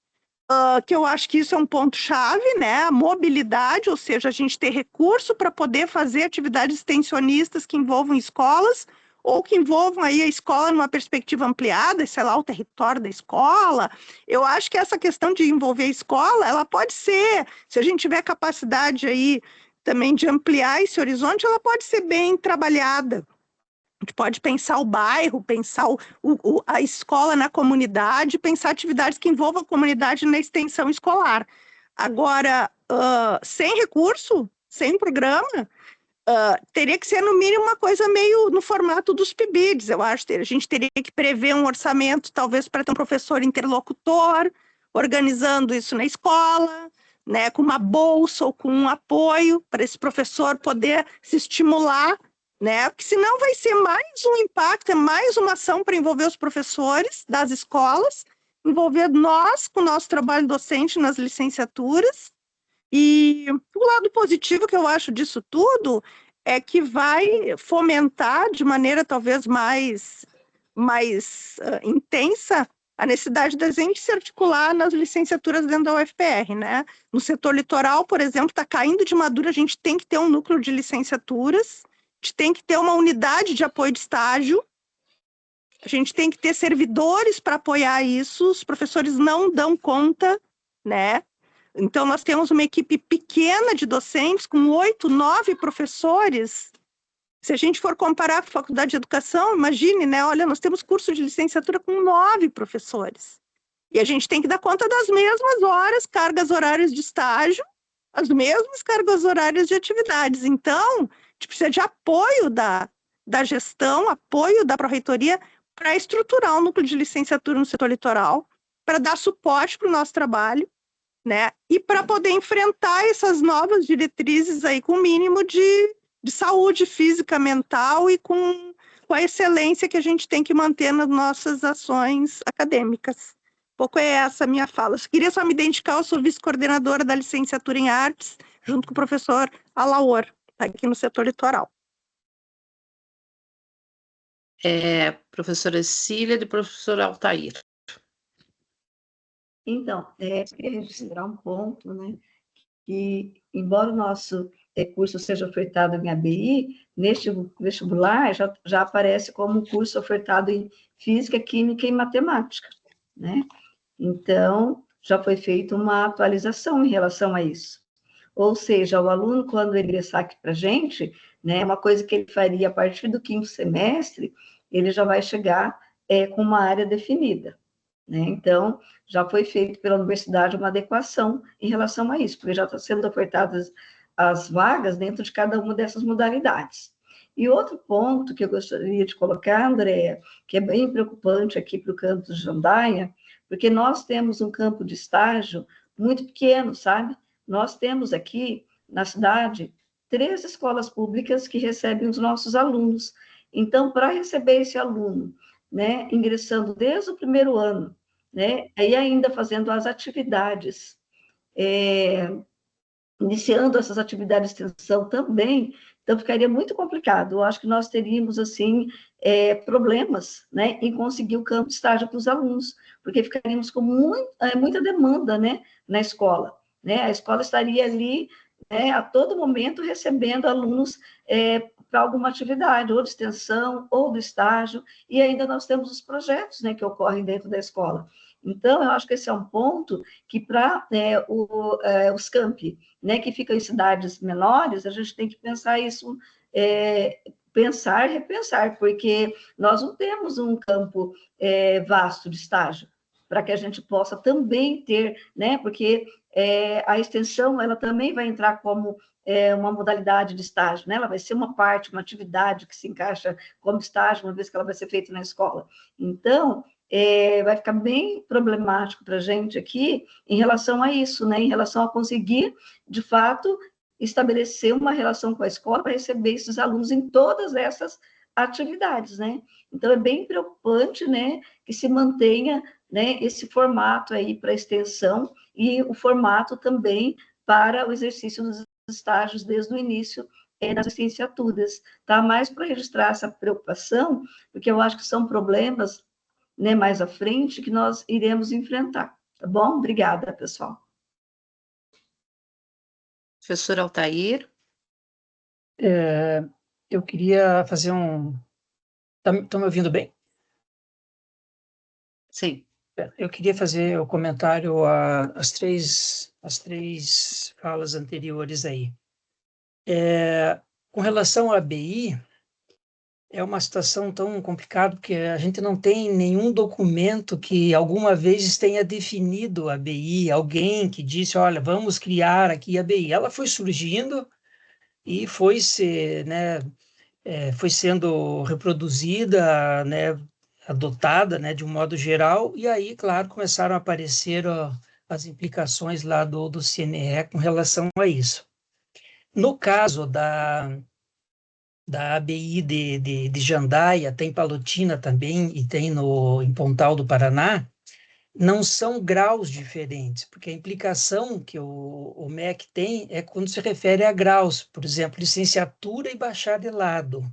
que eu acho que isso é um ponto-chave, né? A mobilidade, ou seja, a gente ter recurso para poder fazer atividades extensionistas que envolvam escolas, ou que envolvam aí a escola numa perspectiva ampliada, sei lá, o território da escola. Eu acho que essa questão de envolver a escola, ela pode ser, se a gente tiver capacidade aí também de ampliar esse horizonte, ela pode ser bem trabalhada. A gente pode pensar o bairro, pensar a escola na comunidade, pensar atividades que envolvam a comunidade na extensão escolar. Agora, sem recurso, sem programa, teria que ser, no mínimo, uma coisa meio no formato dos PIBIDs, eu acho. A gente teria que prever um orçamento, talvez, para ter um professor interlocutor, organizando isso na escola, né, com uma bolsa ou com um apoio, para esse professor poder se estimular, né? Porque senão vai ser mais um impacto, é mais uma ação para envolver os professores das escolas, envolver nós com o nosso trabalho docente nas licenciaturas. E o lado positivo que eu acho disso tudo é que vai fomentar de maneira talvez mais intensa a necessidade da gente se articular nas licenciaturas dentro da UFPR, né? No setor litoral, por exemplo, está caindo de madura, a gente tem que ter um núcleo de licenciaturas, a gente tem que ter uma unidade de apoio de estágio, a gente tem que ter servidores para apoiar isso, os professores não dão conta, né? Então, nós temos uma equipe pequena de docentes, com 8, 9 professores. Se a gente for comparar com a Faculdade de Educação, imagine, né? Olha, nós temos curso de licenciatura com 9 professores. E a gente tem que dar conta das mesmas horas, cargas horárias de estágio, as mesmas cargas horárias de atividades. Então, a gente precisa de apoio da gestão, apoio da Pró-Reitoria para estruturar um núcleo de licenciatura no setor litoral, para dar suporte para o nosso trabalho, né? E para poder enfrentar essas novas diretrizes aí com o mínimo de saúde física, mental e com a excelência que a gente tem que manter nas nossas ações acadêmicas. Um pouco é essa a minha fala. Eu queria só me identificar, eu sou vice-coordenadora da licenciatura em artes, junto com o professor Alaor, aqui no setor litoral. Professora Cília e professor Altair. Então, queria registrar um ponto, né, que, embora o nosso curso seja ofertado em ABI, neste vestibular já aparece como um curso ofertado em Física, Química e Matemática, né? Então, já foi feita uma atualização em relação a isso. Ou seja, o aluno, quando ele ingressar aqui para a gente, né, uma coisa que ele faria a partir do 5º semestre, ele já vai chegar com uma área definida, né? Então, já foi feito pela universidade uma adequação em relação a isso, porque já está sendo ofertadas as vagas dentro de cada uma dessas modalidades. E outro ponto que eu gostaria de colocar, Andréa, que é bem preocupante aqui para o campus de Jandaia, porque nós temos um campo de estágio muito pequeno, sabe? Nós temos aqui, na cidade, 3 escolas públicas que recebem os nossos alunos. Então, para receber esse aluno, né, ingressando desde o 1º ano, né, e ainda fazendo as atividades, iniciando essas atividades de extensão também, Então, ficaria muito complicado. Eu acho que nós teríamos, assim, problemas, né, em conseguir o campo de estágio para os alunos, porque ficaríamos com muita demanda, né, na escola, né? A escola estaria ali, né, a todo momento recebendo alunos para alguma atividade, ou de extensão, ou do estágio, e ainda nós temos os projetos, né, que ocorrem dentro da escola. Então, eu acho que esse é um ponto que, para os campi, né, que ficam em cidades menores, a gente tem que pensar isso, pensar e repensar, porque nós não temos um campo vasto de estágio, para que a gente possa também ter, né, porque a extensão, ela também vai entrar como uma modalidade de estágio, né? Ela vai ser uma parte, uma atividade que se encaixa como estágio, uma vez que ela vai ser feita na escola. Então, vai ficar bem problemático para a gente aqui em relação a isso, né? Em relação a conseguir, de fato, estabelecer uma relação com a escola para receber esses alunos em todas essas atividades, né? Então, é bem preocupante, né, que se mantenha, né, esse formato aí para extensão e o formato também para o exercício dos estágios desde o início das licenciaturas, tá? Mais para registrar essa preocupação, porque eu acho que são problemas, né, mais à frente que nós iremos enfrentar, tá bom? Obrigada, pessoal. Professor Altair? Eu queria fazer Estão me ouvindo bem? Sim. Eu queria fazer o comentário às três falas anteriores aí. Com relação à ABI, é uma situação tão complicada, porque a gente não tem nenhum documento que alguma vez tenha definido a ABI, alguém que disse, olha, vamos criar aqui a ABI. Ela foi surgindo e foi sendo reproduzida, né, adotada, né, de um modo geral, e aí, claro, começaram a aparecer as implicações lá do CNE com relação a isso. No caso da ABI de Jandaia, tem Palotina também, e tem em Pontal do Paraná, não são graus diferentes, porque a implicação que o MEC tem é quando se refere a graus, por exemplo, licenciatura e bacharelado.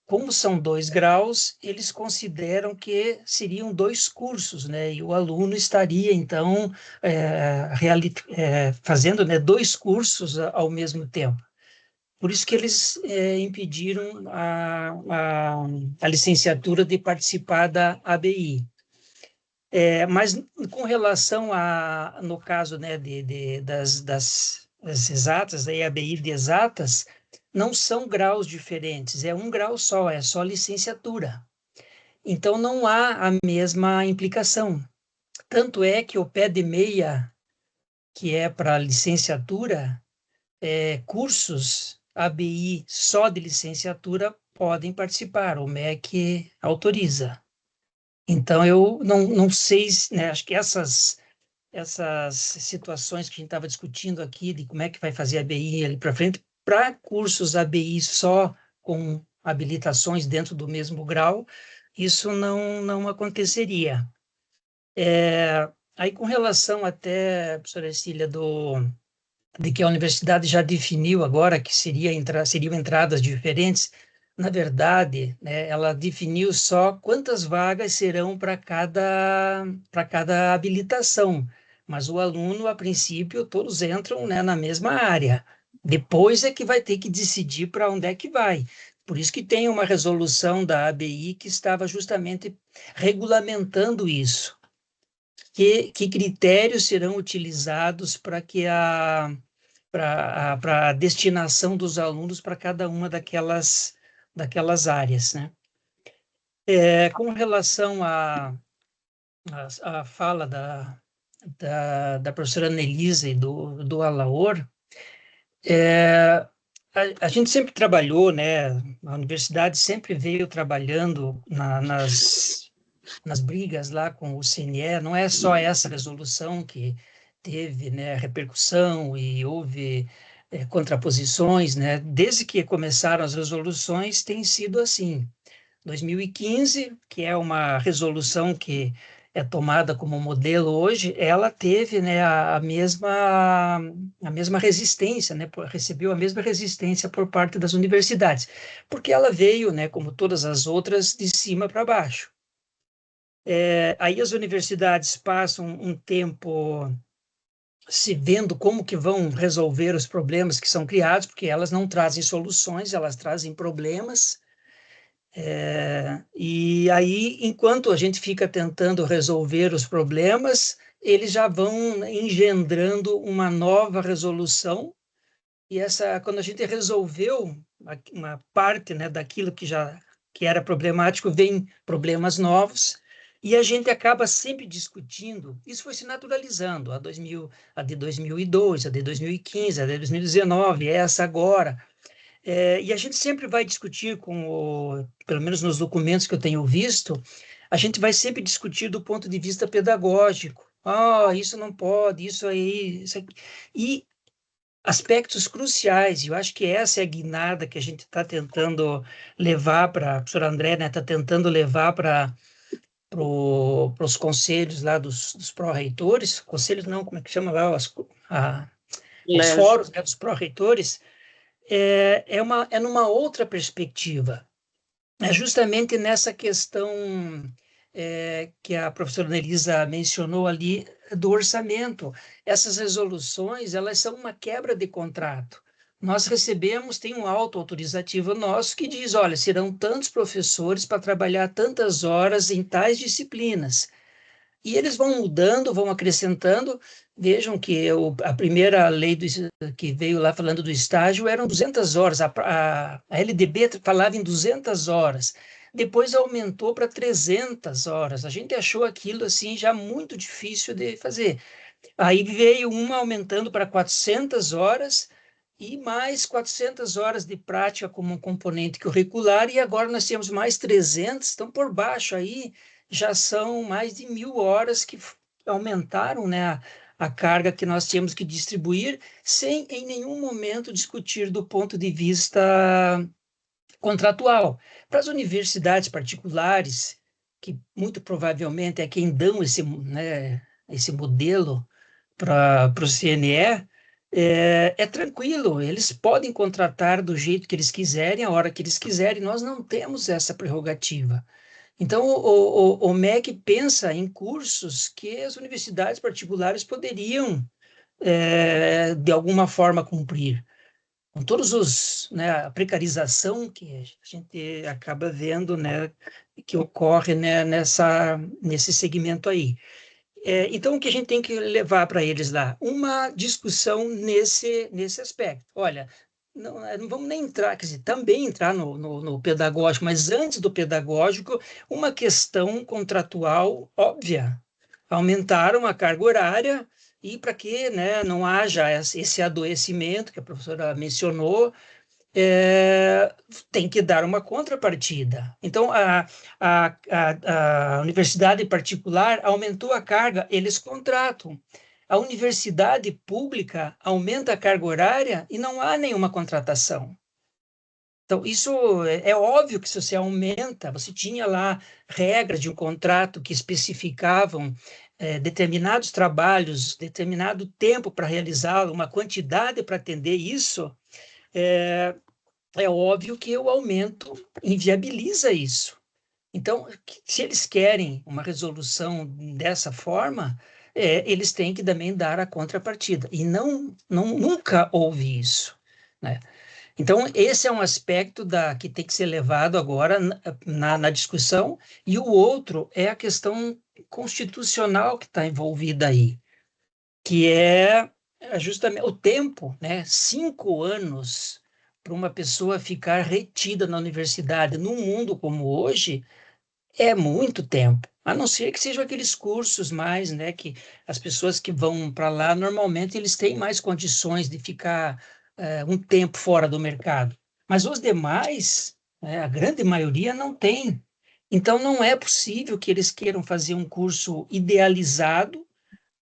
Como são 2 graus, eles consideram que seriam 2 cursos, né? E o aluno estaria, então, fazendo, né, 2 cursos ao mesmo tempo. Por isso que eles impediram a licenciatura de participar da ABI. Mas com relação no caso, né, das exatas, da ABI de exatas, não são graus diferentes, é um grau só, é só licenciatura. Então, não há a mesma implicação. Tanto é que o pé de meia, que é para licenciatura, cursos ABI só de licenciatura podem participar, o MEC autoriza. Então, eu não sei, né, acho que essas situações que a gente estava discutindo aqui, de como é que vai fazer a ABI ali para frente, para cursos ABI só com habilitações dentro do mesmo grau, isso não aconteceria. Aí, com relação até, professora Ercília, de que a universidade já definiu agora que seriam entradas diferentes, na verdade, né, ela definiu só quantas vagas serão para cada habilitação, mas o aluno, a princípio, todos entram, né, na mesma área. Depois é que vai ter que decidir para onde é que vai. Por isso que tem uma resolução da ABI que estava justamente regulamentando isso. Que critérios serão utilizados para a destinação dos alunos para cada uma daquelas áreas, né? Com relação à fala da professora Annelisa e do Alaor, a gente sempre trabalhou, né? A universidade sempre veio trabalhando nas brigas lá com o CNE, não é só essa resolução que teve, né, repercussão e houve contraposições, né? Desde que começaram as resoluções tem sido assim. 2015, que é uma resolução que é tomada como modelo hoje, ela teve, né, a mesma resistência, né, recebeu a mesma resistência por parte das universidades, porque ela veio, né, como todas as outras, de cima para baixo. Aí as universidades passam um tempo se vendo como que vão resolver os problemas que são criados, porque elas não trazem soluções, elas trazem problemas. E aí, enquanto a gente fica tentando resolver os problemas, eles já vão engendrando uma nova resolução, e quando a gente resolveu uma parte, né, daquilo que era problemático, vem problemas novos, e a gente acaba sempre discutindo. Isso foi se naturalizando, a de 2002, a de 2015, a de 2019, essa agora. E a gente sempre vai discutir pelo menos nos documentos que eu tenho visto, a gente vai sempre discutir do ponto de vista pedagógico. Isso não pode, isso aí, isso aqui. E aspectos cruciais, eu acho que essa é a guinada que a gente está tentando levar para, a professora André, né, está tentando levar para os conselhos lá dos pró-reitores, conselhos não, como é que chama lá, os fóruns, né, dos pró-reitores, é numa outra perspectiva. É justamente nessa questão que a professora Nelisa mencionou ali do orçamento. Essas resoluções, elas são uma quebra de contrato. Nós recebemos, tem um auto autorizativo nosso que diz, olha, serão tantos professores para trabalhar tantas horas em tais disciplinas. E eles vão mudando, vão acrescentando. Vejam que a primeira lei que veio lá falando do estágio eram 200 horas. A LDB falava em 200 horas. Depois aumentou para 300 horas. A gente achou aquilo assim já muito difícil de fazer. Aí veio uma aumentando para 400 horas e mais 400 horas de prática como um componente curricular, e agora nós temos mais 300, então por baixo aí já são mais de 1.000 horas que aumentaram, né, a carga que nós tínhamos que distribuir, sem em nenhum momento discutir do ponto de vista contratual. Para as universidades particulares, que muito provavelmente é quem dão esse modelo para o CNE, é tranquilo, eles podem contratar do jeito que eles quiserem, a hora que eles quiserem, nós não temos essa prerrogativa. Então, o MEC pensa em cursos que as universidades particulares poderiam, de alguma forma, cumprir. Com a precarização que a gente acaba vendo, né, que ocorre, né, nesse segmento aí. Então, o que a gente tem que levar para eles lá? Uma discussão nesse aspecto. Olha, não vamos nem entrar, quer dizer, também entrar no pedagógico, mas antes do pedagógico, uma questão contratual óbvia. Aumentaram a carga horária e para que, né, não haja esse adoecimento que a professora mencionou, tem que dar uma contrapartida. Então, a universidade particular aumentou a carga, eles contratam. A universidade pública aumenta a carga horária e não há nenhuma contratação. Então, isso é óbvio que se você aumenta, você tinha lá regras de um contrato que especificavam determinados trabalhos, determinado tempo para realizá-lo, uma quantidade para atender isso, é óbvio que o aumento inviabiliza isso. Então, se eles querem uma resolução dessa forma, eles têm que também dar a contrapartida. E nunca houve isso, né? Então, esse é um aspecto que tem que ser levado agora na discussão, e o outro é a questão constitucional que está envolvida aí, que é justamente o tempo, né? 5 anos para uma pessoa ficar retida na universidade, num mundo como hoje, é muito tempo, a não ser que sejam aqueles cursos mais, né, que as pessoas que vão para lá, normalmente eles têm mais condições de ficar um tempo fora do mercado. Mas os demais, a grande maioria não tem. Então, não é possível que eles queiram fazer um curso idealizado.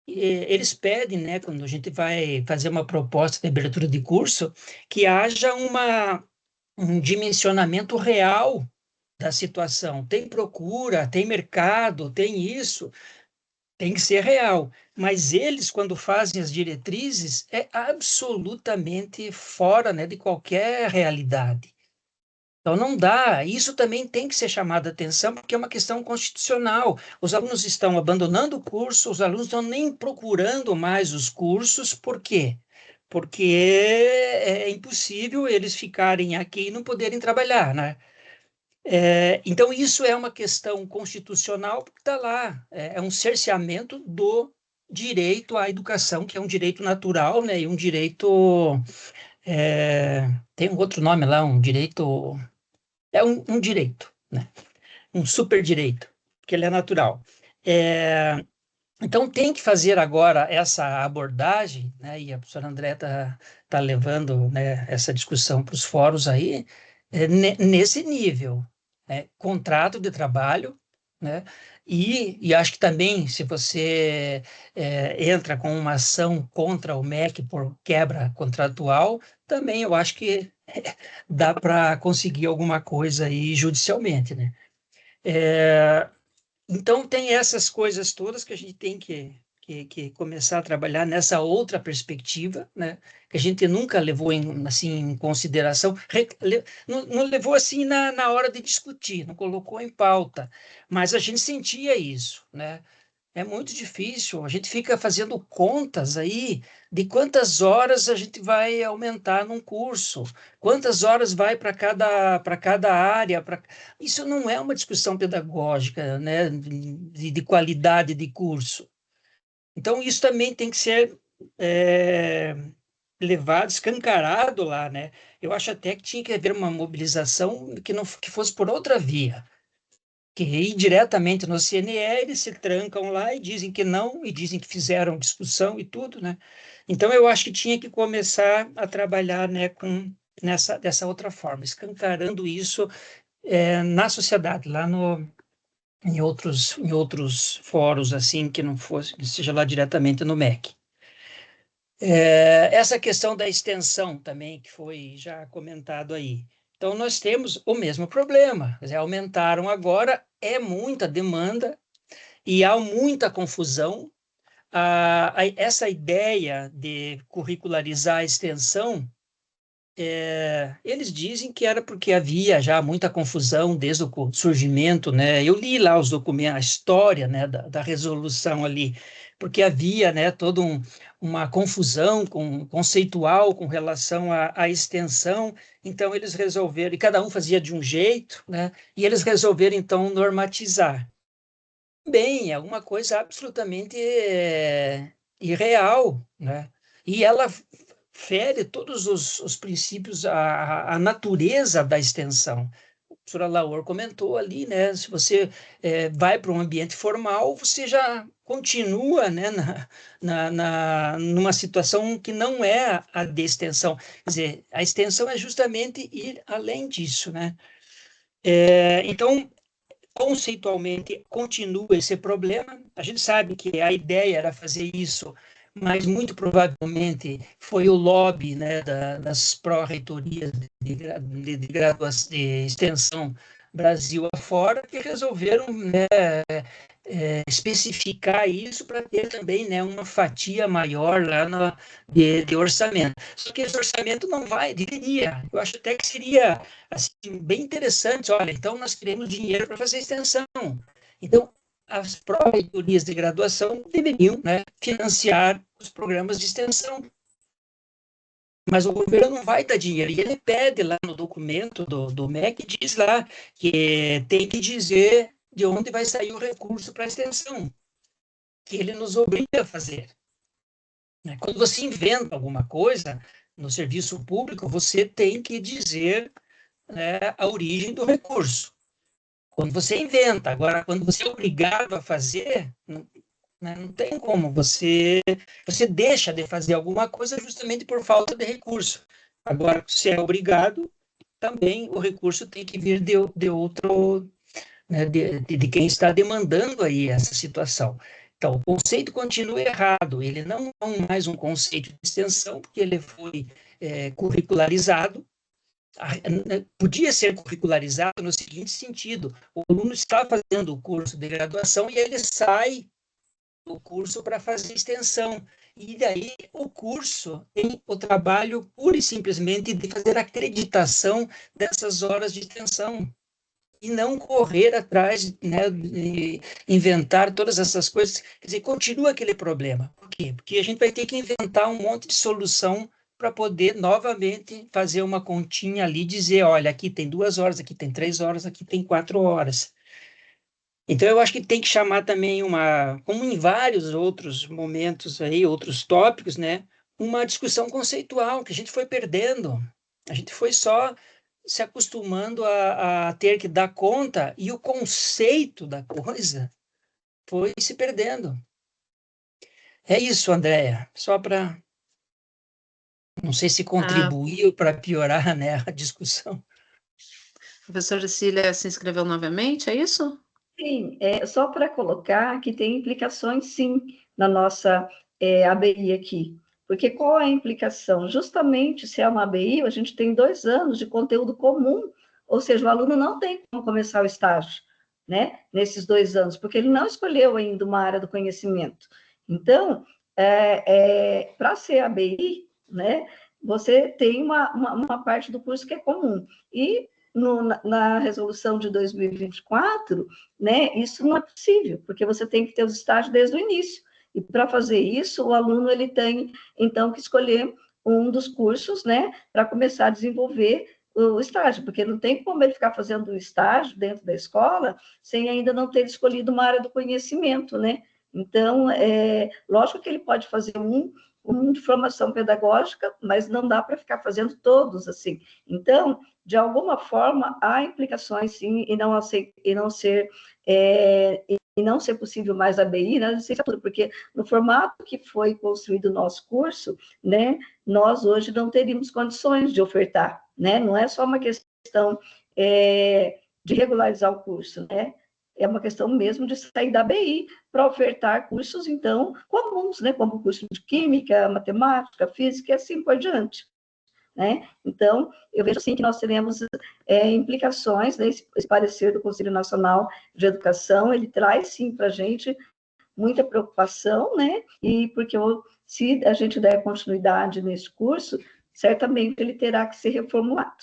Eles pedem, né, quando a gente vai fazer uma proposta de abertura de curso, que haja um dimensionamento real da situação. Tem procura, tem mercado, tem isso, tem que ser real. Mas eles, quando fazem as diretrizes, é absolutamente fora, né, de qualquer realidade. Então, não dá. Isso também tem que ser chamado a atenção, porque é uma questão constitucional. Os alunos estão abandonando o curso, os alunos estão nem procurando mais os cursos. Por quê? Porque é impossível eles ficarem aqui e não poderem trabalhar, né? Então, isso é uma questão constitucional, porque está lá. É um cerceamento do direito à educação, que é um direito natural, né? E um direito... tem um outro nome lá, um direito... É um direito, né? Um super direito, que ele é natural. Então, tem que fazer agora essa abordagem, né? E a professora André tá levando, né, essa discussão para os fóruns aí, nesse nível. Contrato de trabalho, né? E acho que também, se você entra com uma ação contra o MEC por quebra contratual, também eu acho que dá para conseguir alguma coisa aí judicialmente, né? Então, tem essas coisas todas que a gente tem que começar a trabalhar nessa outra perspectiva, né? Que a gente nunca levou em consideração, não levou assim na hora de discutir, não colocou em pauta, mas a gente sentia isso, né? É muito difícil, a gente fica fazendo contas aí de quantas horas a gente vai aumentar num curso, quantas horas vai para cada área. Isso não é uma discussão pedagógica, né, de qualidade de curso. Então, isso também tem que ser levado, escancarado lá, né? Eu acho até que tinha que haver uma mobilização que fosse por outra via, que ir diretamente no CNE, eles se trancam lá e dizem que não, e dizem que fizeram discussão e tudo, né? Então, eu acho que tinha que começar a trabalhar, né, dessa outra forma, escancarando isso na sociedade, lá em outros fóruns, assim, que não fosse, que seja lá diretamente no MEC. Essa questão da extensão também, que foi já comentado aí. Então, nós temos o mesmo problema. Quer dizer, aumentaram agora, é muita demanda e há muita confusão. Essa ideia de curricularizar a extensão, eles dizem que era porque havia já muita confusão desde o surgimento, né? Eu li lá os documentos, a história, né, da resolução ali, porque havia, né, toda uma confusão conceitual com relação à extensão. Então eles resolveram, e cada um fazia de um jeito, né? E eles resolveram então normatizar. Bem, é uma coisa absolutamente irreal, né? E ela fere todos os princípios, a natureza da extensão. A professora Laor comentou ali, né? Se você vai para um ambiente formal, você já continua, né, numa situação que não é a de extensão. Quer dizer, a extensão é justamente ir além disso, né? Então, conceitualmente, continua esse problema. A gente sabe que a ideia era fazer isso, mas muito provavelmente foi o lobby, né, das pró-reitorias de graduação, de extensão Brasil afora, que resolveram, né, especificar isso para ter também, né, uma fatia maior lá de orçamento. Só que esse orçamento não deveria. Eu acho até que seria assim, bem interessante. Olha, então nós queremos dinheiro para fazer extensão. Então, as pró-reitorias de graduação deveriam, né, financiar os programas de extensão. Mas o governo não vai dar dinheiro. E ele pede lá no documento do MEC, diz lá que tem que dizer de onde vai sair o recurso para a extensão, que ele nos obriga a fazer. Quando você inventa alguma coisa no serviço público, você tem que dizer, né, a origem do recurso. Quando você inventa, agora, quando você é obrigado a fazer, não tem como, você deixa de fazer alguma coisa justamente por falta de recurso. Agora, se é obrigado, também o recurso tem que vir de outro, né, de quem está demandando aí essa situação. Então, o conceito continua errado, ele não é mais um conceito de extensão, porque ele foi curricularizado, Podia ser curricularizado no seguinte sentido: o aluno está fazendo o curso de graduação e ele sai do curso para fazer extensão. E daí o curso tem o trabalho pura e simplesmente de fazer a acreditação dessas horas de extensão. E não correr atrás, né, de inventar todas essas coisas. Quer dizer, continua aquele problema. Por quê? Porque a gente vai ter que inventar um monte de solução para poder novamente fazer uma continha ali, dizer, olha, aqui tem 2 horas, aqui tem 3 horas, aqui tem 4 horas. Então, eu acho que tem que chamar também como em vários outros momentos aí, outros tópicos, né, uma discussão conceitual que a gente foi perdendo. A gente foi só se acostumando a ter que dar conta e o conceito da coisa foi se perdendo. É isso, Andréia, só para... Não sei se contribuiu para piorar, né, a discussão. A professora Cília se inscreveu novamente, é isso? Sim, só para colocar que tem implicações, sim, na nossa ABI aqui. Porque qual é a implicação? Justamente, se é uma ABI, a gente tem 2 anos de conteúdo comum, ou seja, o aluno não tem como começar o estágio, né, nesses 2 anos, porque ele não escolheu ainda uma área do conhecimento. Então, para ser ABI, né, você tem uma parte do curso que é comum. E na resolução de 2024, né, isso não é possível, porque você tem que ter os estágios desde o início. E para fazer isso, o aluno ele tem, então, que escolher um dos cursos, né, para começar a desenvolver o estágio, porque não tem como ele ficar fazendo o estágio dentro da escola sem ainda não ter escolhido uma área do conhecimento, né? Então, lógico que ele pode fazer um de formação pedagógica, mas não dá para ficar fazendo todos assim. Então, de alguma forma, há implicações, sim, e não ser possível mais a ABI, né, licenciatura, porque no formato que foi construído o nosso curso, né, nós hoje não teríamos condições de ofertar, né, não é só uma questão de regularizar o curso, né, é uma questão mesmo de sair da ABI para ofertar cursos, então, comuns, né, como o curso de Química, Matemática, Física e assim por diante. Né? Então, eu vejo sim que nós teremos implicações, né? Esse parecer do Conselho Nacional de Educação, ele traz sim para a gente muita preocupação, né? E porque se a gente der continuidade nesse curso, certamente ele terá que ser reformulado.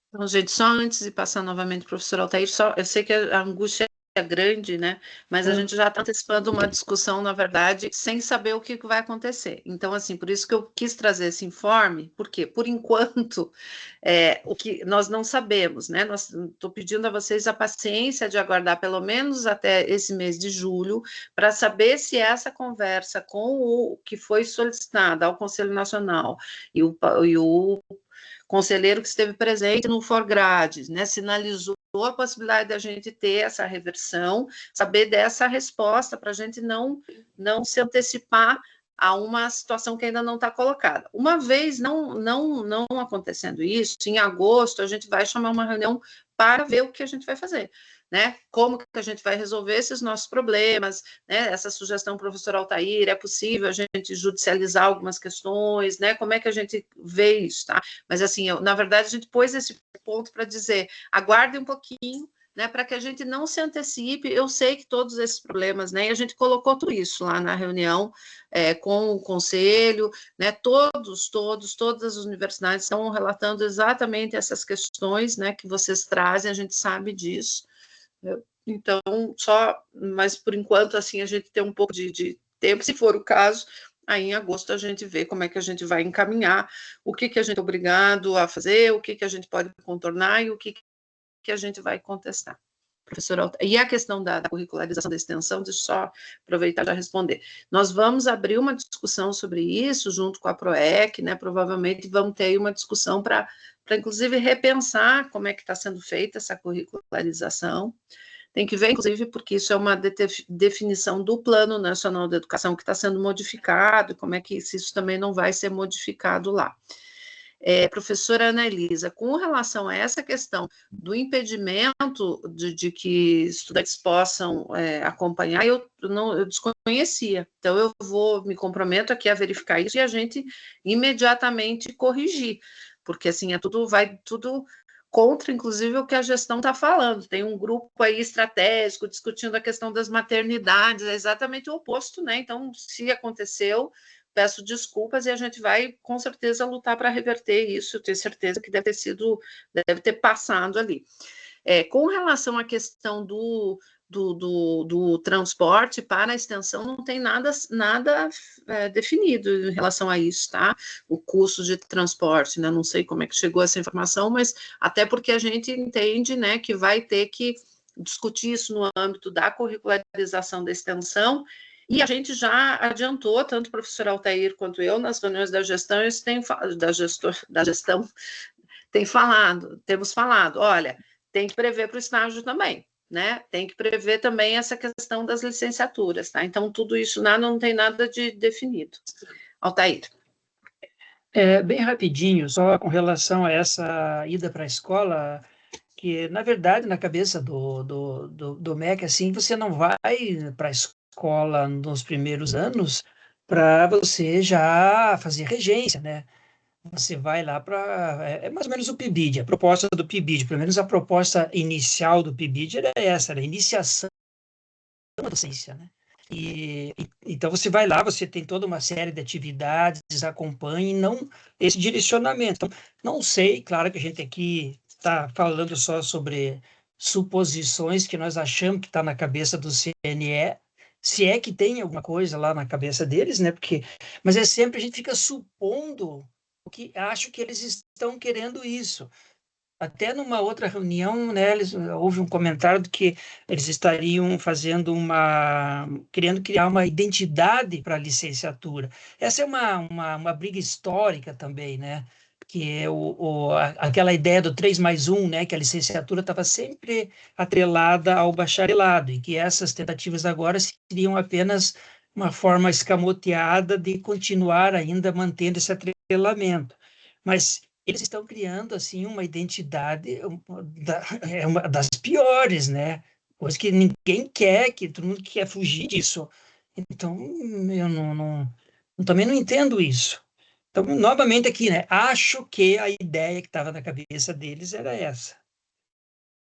Então, gente, só antes de passar novamente para o professor Altair, eu sei que a angústia é grande, né? Mas a gente já está antecipando uma discussão, na verdade, sem saber o que vai acontecer. Então, assim, por isso que eu quis trazer esse informe, porque, por enquanto, o que nós não sabemos, né? Estou pedindo a vocês a paciência de aguardar pelo menos até esse mês de julho, para saber se essa conversa com o que foi solicitada ao Conselho Nacional e o conselheiro que esteve presente no Forgrades, né, sinalizou a possibilidade da gente ter essa reversão, saber dessa resposta, para a gente não se antecipar a uma situação que ainda não está colocada. Uma vez não acontecendo isso, em agosto, a gente vai chamar uma reunião para ver o que a gente vai fazer, né? Como que a gente vai resolver esses nossos problemas, né? Essa sugestão do professor Altair, é possível a gente judicializar algumas questões, né? Como é que a gente vê isso, tá? Mas, assim, na verdade, a gente pôs esse ponto para dizer, aguarde um pouquinho, né, para que a gente não se antecipe. Eu sei que todos esses problemas, né, e a gente colocou tudo isso lá na reunião com o conselho, né, todas as universidades estão relatando exatamente essas questões, né, que vocês trazem, a gente sabe disso. Então, mas por enquanto, assim, a gente tem um pouco de tempo, se for o caso, aí em agosto a gente vê como é que a gente vai encaminhar, o que a gente é obrigado a fazer, o que a gente pode contornar e o que a gente vai contestar. Professor Altair, e a questão da curricularização da extensão, deixa eu só aproveitar e já responder. Nós vamos abrir uma discussão sobre isso junto com a PROEC, né? Provavelmente vamos ter aí uma discussão para inclusive repensar como é que está sendo feita essa curricularização. Tem que ver, inclusive, porque isso é uma definição do Plano Nacional de Educação que está sendo modificado, como é que isso também não vai ser modificado lá. Professora Ana Elisa, com relação a essa questão do impedimento de que estudantes possam acompanhar, eu desconhecia, então eu me comprometo aqui a verificar isso e a gente imediatamente corrigir, porque assim, vai tudo contra, inclusive, o que a gestão está falando. Tem um grupo aí estratégico discutindo a questão das maternidades, é exatamente o oposto, né? Então, se aconteceu, peço desculpas e a gente vai, com certeza, lutar para reverter isso. Eu tenho certeza que deve ter passado ali. Com relação à questão do transporte para a extensão, não tem nada definido em relação a isso, tá? O custo de transporte, né? Não sei como é que chegou essa informação, mas até porque a gente entende, né, que vai ter que discutir isso no âmbito da curricularização da extensão, e a gente já adiantou, tanto o professor Altair quanto eu, nas reuniões da gestão, temos falado, olha, tem que prever para o estágio também, né? Tem que prever também essa questão das licenciaturas, tá? Então, tudo isso não tem nada de definido. Altair. Bem rapidinho, só com relação a essa ida para a escola, que, na verdade, na cabeça do MEC, assim, você não vai para a escola nos primeiros anos para você já fazer regência, né? Você vai lá para... É mais ou menos o PIBID, a proposta do PIBID, pelo menos a proposta inicial do PIBID era essa, era a iniciação da docência, né? Então você vai lá, você tem toda uma série de atividades, acompanha, e não esse direcionamento. Então, não sei, claro que a gente aqui está falando só sobre suposições que nós achamos que está na cabeça do CNE, se é que tem alguma coisa lá na cabeça deles, né? Mas sempre a gente fica supondo que acho que eles estão querendo isso. Até numa outra reunião, né, houve um comentário de que eles estariam querendo criar uma identidade para a licenciatura. Essa é uma briga histórica também, né? Que é aquela ideia do 3+1, né? Que a licenciatura estava sempre atrelada ao bacharelado, e que essas tentativas agora seriam apenas uma forma escamoteada de continuar ainda mantendo esse atrelamento. Mas eles estão criando, assim, uma identidade, uma das piores, né? Coisa que ninguém quer, que todo mundo quer fugir disso. Então, eu também não entendo isso. Então, novamente aqui, né? Acho que a ideia que estava na cabeça deles era essa.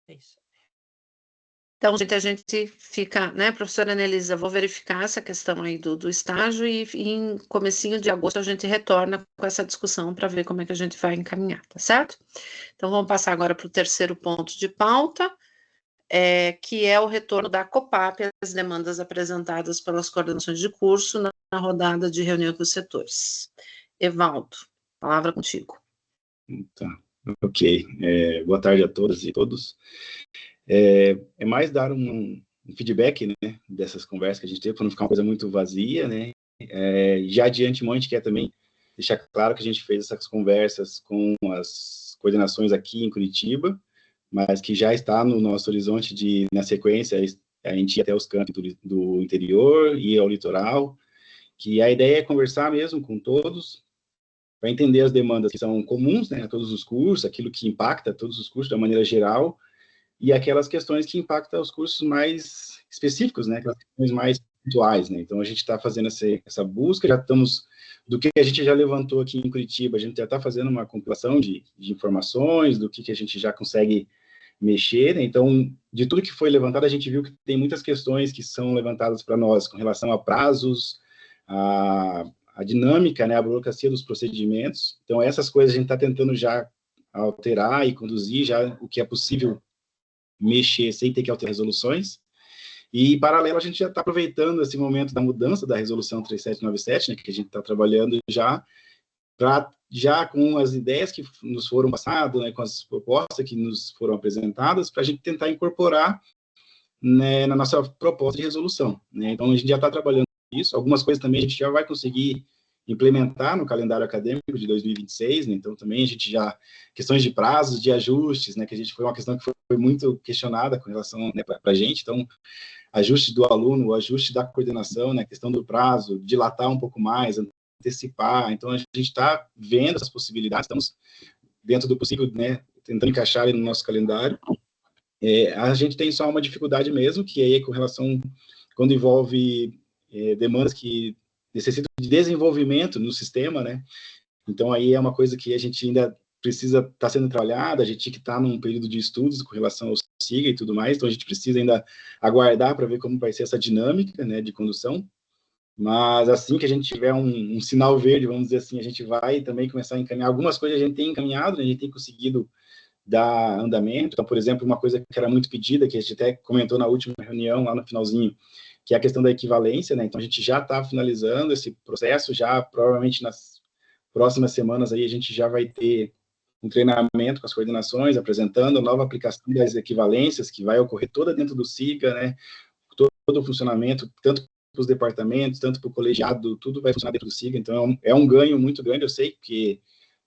É isso. Então, a gente fica, né, professora Anelisa, vou verificar essa questão aí do estágio e em comecinho de agosto a gente retorna com essa discussão para ver como é que a gente vai encaminhar, tá certo? Então, vamos passar agora para o terceiro ponto de pauta, que é o retorno da COPAP às demandas apresentadas pelas coordenações de curso na rodada de reunião dos setores. Evaldo, palavra contigo. Tá, ok. Boa tarde a todas e todos. É mais dar um feedback, né, dessas conversas que a gente teve, para não ficar uma coisa muito vazia, né? Já de antemão, a gente quer também deixar claro que a gente fez essas conversas com as coordenações aqui em Curitiba, mas que já está no nosso horizonte de, na sequência, a gente ir até os campos do interior e ao litoral, que a ideia é conversar mesmo com todos, para entender as demandas que são comuns, né, a todos os cursos, aquilo que impacta todos os cursos de uma maneira geral, e aquelas questões que impactam os cursos mais específicos, né, aquelas questões mais pontuais, né. Então, a gente está fazendo essa busca, já estamos, do que a gente já levantou aqui em Curitiba, a gente já está fazendo uma compilação de informações, do que a gente já consegue mexer, né? Então, de tudo que foi levantado, a gente viu que tem muitas questões que são levantadas para nós, com relação a prazos, a dinâmica, né, a burocracia dos procedimentos. Então, essas coisas a gente está tentando já alterar e conduzir já o que é possível mexer sem ter que alterar resoluções. E, em paralelo, a gente já está aproveitando esse momento da mudança da resolução 3797, né, que a gente está trabalhando já com as ideias que nos foram passadas, né, com as propostas que nos foram apresentadas, para a gente tentar incorporar, né, na nossa proposta de resolução, né. Então, a gente já está trabalhando isso. Algumas coisas também a gente já vai conseguir implementar no calendário acadêmico de 2026, né? Então também a gente já, questões de prazos, de ajustes, né, que a gente foi uma questão que foi muito questionada com relação, né, para a gente. Então, ajuste do aluno, o ajuste da coordenação, né, questão do prazo, dilatar um pouco mais, antecipar. Então, a gente está vendo essas possibilidades, estamos dentro do possível, né, tentando encaixar ali no nosso calendário. A gente tem só uma dificuldade mesmo, que aí é com relação, quando envolve demandas que necessitam de desenvolvimento no sistema, né? Então, aí é uma coisa que a gente ainda precisa estar sendo trabalhada, a gente que está num período de estudos com relação ao SIGA e tudo mais, então a gente precisa ainda aguardar para ver como vai ser essa dinâmica, né, de condução, mas assim que a gente tiver um sinal verde, vamos dizer assim, a gente vai também começar a encaminhar, algumas coisas a gente tem encaminhado, né, a gente tem conseguido dar andamento, então, por exemplo, uma coisa que era muito pedida, que a gente até comentou na última reunião, lá no finalzinho, que é a questão da equivalência, né, então a gente já está finalizando esse processo, já provavelmente nas próximas semanas aí a gente já vai ter um treinamento com as coordenações, apresentando a nova aplicação das equivalências, que vai ocorrer toda dentro do SIGA, né, todo o funcionamento, tanto para os departamentos, tanto para o colegiado, tudo vai funcionar dentro do SIGA, então é um ganho muito grande, eu sei que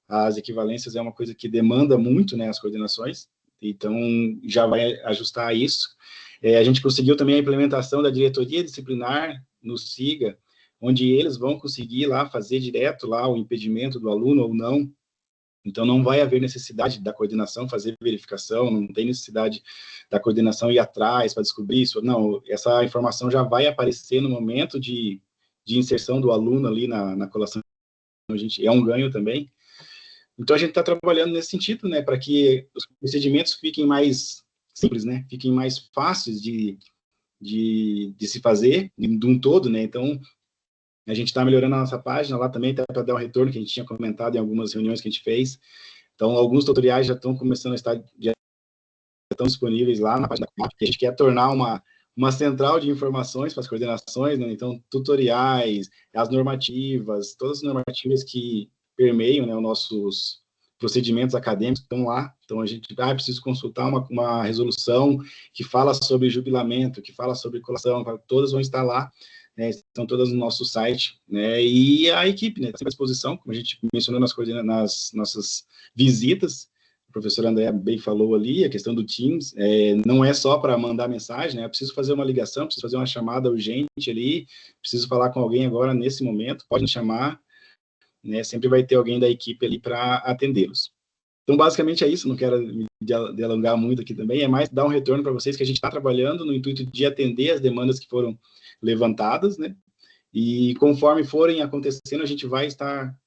as equivalências é uma coisa que demanda muito, né, as coordenações, então já vai ajustar isso. A gente conseguiu também a implementação da diretoria disciplinar no SIGA, onde eles vão conseguir lá fazer direto lá o impedimento do aluno ou não, então não vai haver necessidade da coordenação fazer verificação, não tem necessidade da coordenação ir atrás para descobrir isso, não, essa informação já vai aparecer no momento de inserção do aluno ali na colação, é um ganho também. Então a gente está trabalhando nesse sentido, né, para que os procedimentos fiquem mais simples, né, fiquem mais fáceis de se fazer, de um todo, né, então a gente está melhorando a nossa página lá também, para dar um retorno que a gente tinha comentado em algumas reuniões que a gente fez. Então, alguns tutoriais já estão começando a estar, já estão disponíveis lá na página da CAP, que a gente quer tornar uma central de informações para as coordenações, né? Então, tutoriais, as normativas, todas as normativas que permeiam, né, os nossos procedimentos acadêmicos estão lá. Então, a gente precisa consultar uma resolução que fala sobre jubilamento, que fala sobre colação, todas vão estar lá, né, estão todas no nosso site, né, e a equipe, né, está à disposição, como a gente mencionou nas nossas visitas, o professor André bem falou ali, a questão do Teams, não é só para mandar mensagem, né, eu preciso fazer uma ligação, preciso fazer uma chamada urgente ali, preciso falar com alguém agora nesse momento, pode me chamar, né, sempre vai ter alguém da equipe ali para atendê-los. Então, basicamente é isso, não quero me delongar muito aqui também, é mais dar um retorno para vocês que a gente está trabalhando no intuito de atender as demandas que foram levantadas, né, e conforme forem acontecendo, a gente vai estar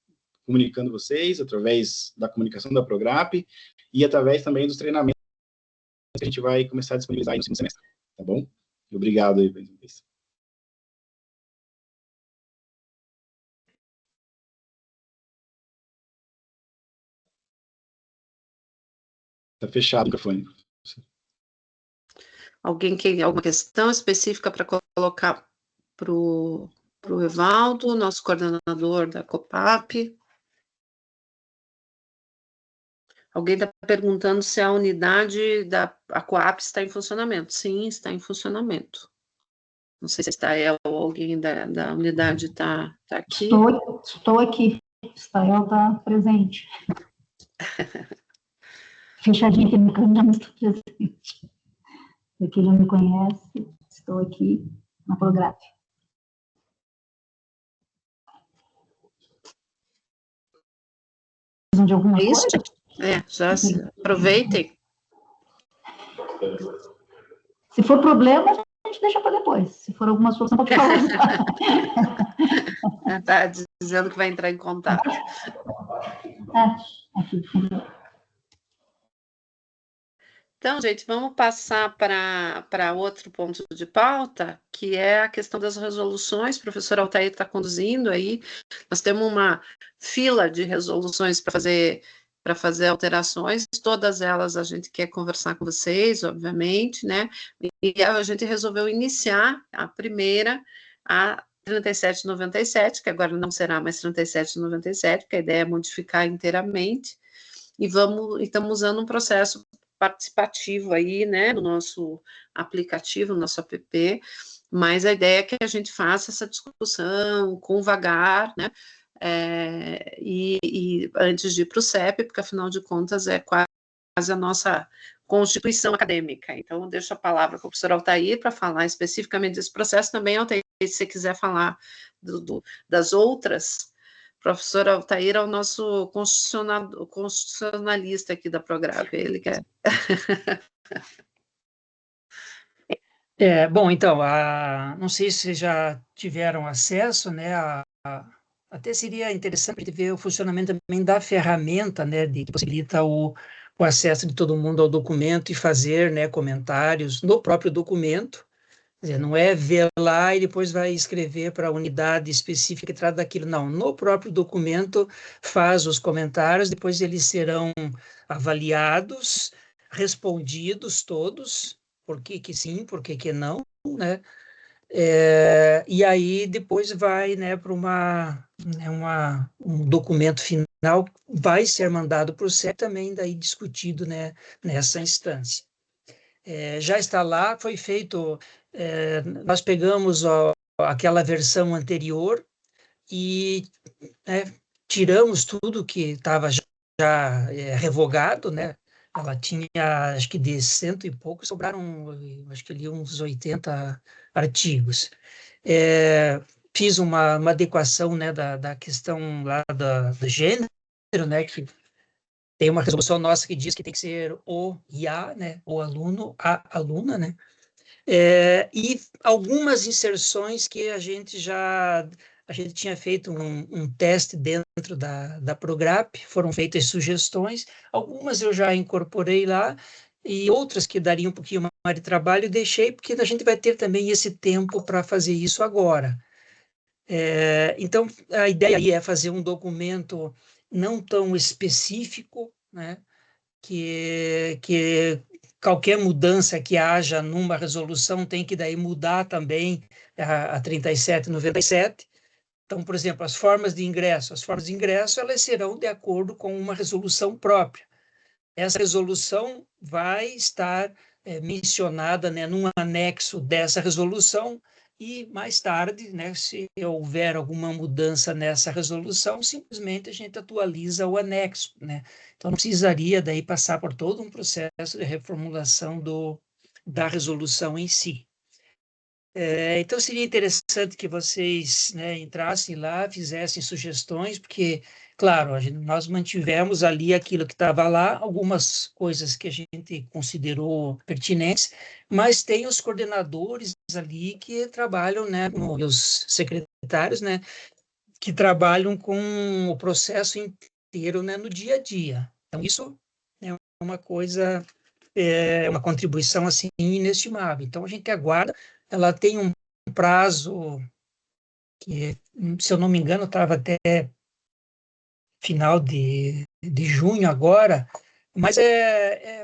comunicando vocês através da comunicação da Prograp e através também dos treinamentos que a gente vai começar a disponibilizar aí no segundo semestre, tá bom? Obrigado aí, vocês. Está fechado o microfone. Alguém quer alguma questão específica para colocar para o Evaldo, nosso coordenador da COPAP? Alguém está perguntando se a unidade da COAP está em funcionamento. Sim, está em funcionamento. Não sei se está ou alguém da unidade está aqui. Estou aqui. Estael está presente. Fechadinho aqui no canto, mas estou presente. Aqui já me conhece, estou aqui na Prograp. Precisam de alguma coisa? Já aproveitem. Se for problema, a gente deixa para depois. Se for alguma solução, pode falar. Está dizendo que vai entrar em contato. Aqui. Então, gente, vamos passar para outro ponto de pauta, que é a questão das resoluções. O professor Altair está conduzindo aí. Nós temos uma fila de resoluções para fazer alterações. Todas elas a gente quer conversar com vocês, obviamente, né? E a gente resolveu iniciar a primeira, a 3797, que agora não será mais 3797, porque a ideia é modificar inteiramente. E estamos usando um processo participativo aí, né, no nosso aplicativo, no nosso app, mas a ideia é que a gente faça essa discussão com vagar, né, e antes de ir para o CEP, porque afinal de contas é quase a nossa constituição acadêmica. Então, eu deixo a palavra para o professor Altair para falar especificamente desse processo. Também, Altair, se você quiser falar das outras, o professor Altair é o nosso constitucionalista aqui da Prograp, ele quer. Bom, então, não sei se vocês já tiveram acesso, né, até seria interessante ver o funcionamento também da ferramenta, né, que possibilita o acesso de todo mundo ao documento e fazer, né, comentários no próprio documento. Quer dizer, não é ver lá e depois vai escrever para a unidade específica que trata daquilo, não. No próprio documento faz os comentários, depois eles serão avaliados, respondidos todos, por que sim, por que não, né? E aí depois vai, né, para um documento final, vai ser mandado para o CEP também, daí discutido, né, nessa instância. Já está lá, foi feito, nós pegamos aquela versão anterior e tiramos tudo que estava já revogado, né? Ela tinha, acho que de 100 e pouco, sobraram, acho que ali uns 80 artigos. Fiz uma adequação, né, da questão lá do gênero, né, que tem uma resolução nossa que diz que tem que ser o e a, né, o aluno, a aluna, né, e algumas inserções que a gente tinha feito um teste dentro da Prograp, foram feitas sugestões, algumas eu já incorporei lá, e outras que dariam um pouquinho mais de trabalho, eu deixei, porque a gente vai ter também esse tempo para fazer isso agora. Então, a ideia aí é fazer um documento não tão específico, né, que qualquer mudança que haja numa resolução tem que daí mudar também a 3797. Então, por exemplo, as formas de ingresso elas serão de acordo com uma resolução própria. Essa resolução vai estar mencionada, né, num anexo dessa resolução, e mais tarde, né, se houver alguma mudança nessa resolução, simplesmente a gente atualiza o anexo, né? Então não precisaria daí passar por todo um processo de reformulação da resolução em si. Então seria interessante que vocês, né, entrassem lá, fizessem sugestões, porque, claro, nós mantivemos ali aquilo que estava lá, algumas coisas que a gente considerou pertinentes, mas tem os coordenadores ali que trabalham, né, os secretários, né, que trabalham com o processo inteiro, né, no dia a dia. Então isso é uma coisa, uma contribuição assim inestimável. Então a gente aguarda. Ela tem um prazo que, se eu não me engano, estava até final de junho agora, mas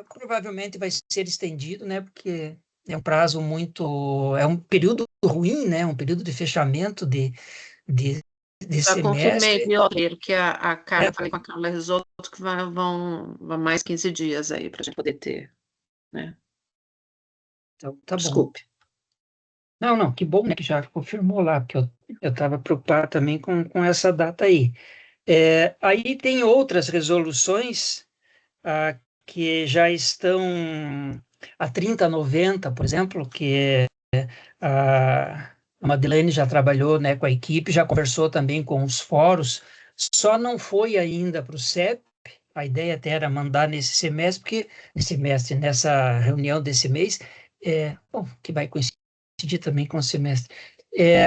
provavelmente vai ser estendido, né? Porque é um prazo é um período ruim, né? Um período de fechamento de Já confirmei, semestre. viu, Almeida, que a Carla, falei com a Carla Risotto que vão mais 15 dias aí para a gente poder ter, né? Então, tá bom. Desculpe. Não, que bom, né, que já confirmou lá, porque eu estava preocupado também com essa data aí. Aí tem outras resoluções que já estão a 3090, por exemplo, que a Madeleine já trabalhou, né, com a equipe, já conversou também com os fóruns, só não foi ainda para o CEP, a ideia até era mandar nessa reunião desse mês, bom, que vai coincidir também com o semestre,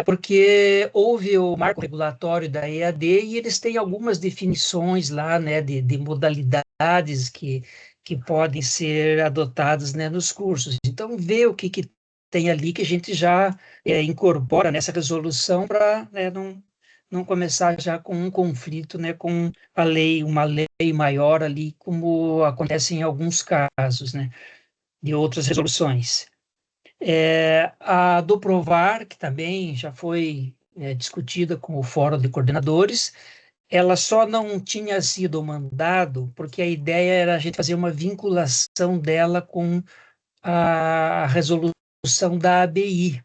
porque houve o marco regulatório da EAD e eles têm algumas definições lá, né, de modalidades que podem ser adotadas, né, nos cursos. Então, ver o que tem ali que a gente já incorpora nessa resolução para, né, não começar já com um conflito, né, com uma lei maior ali, como acontece em alguns casos, né, de outras resoluções. A do Provar, que também já foi discutida com o Fórum de Coordenadores, ela só não tinha sido mandado porque a ideia era a gente fazer uma vinculação dela com a resolução da ABI.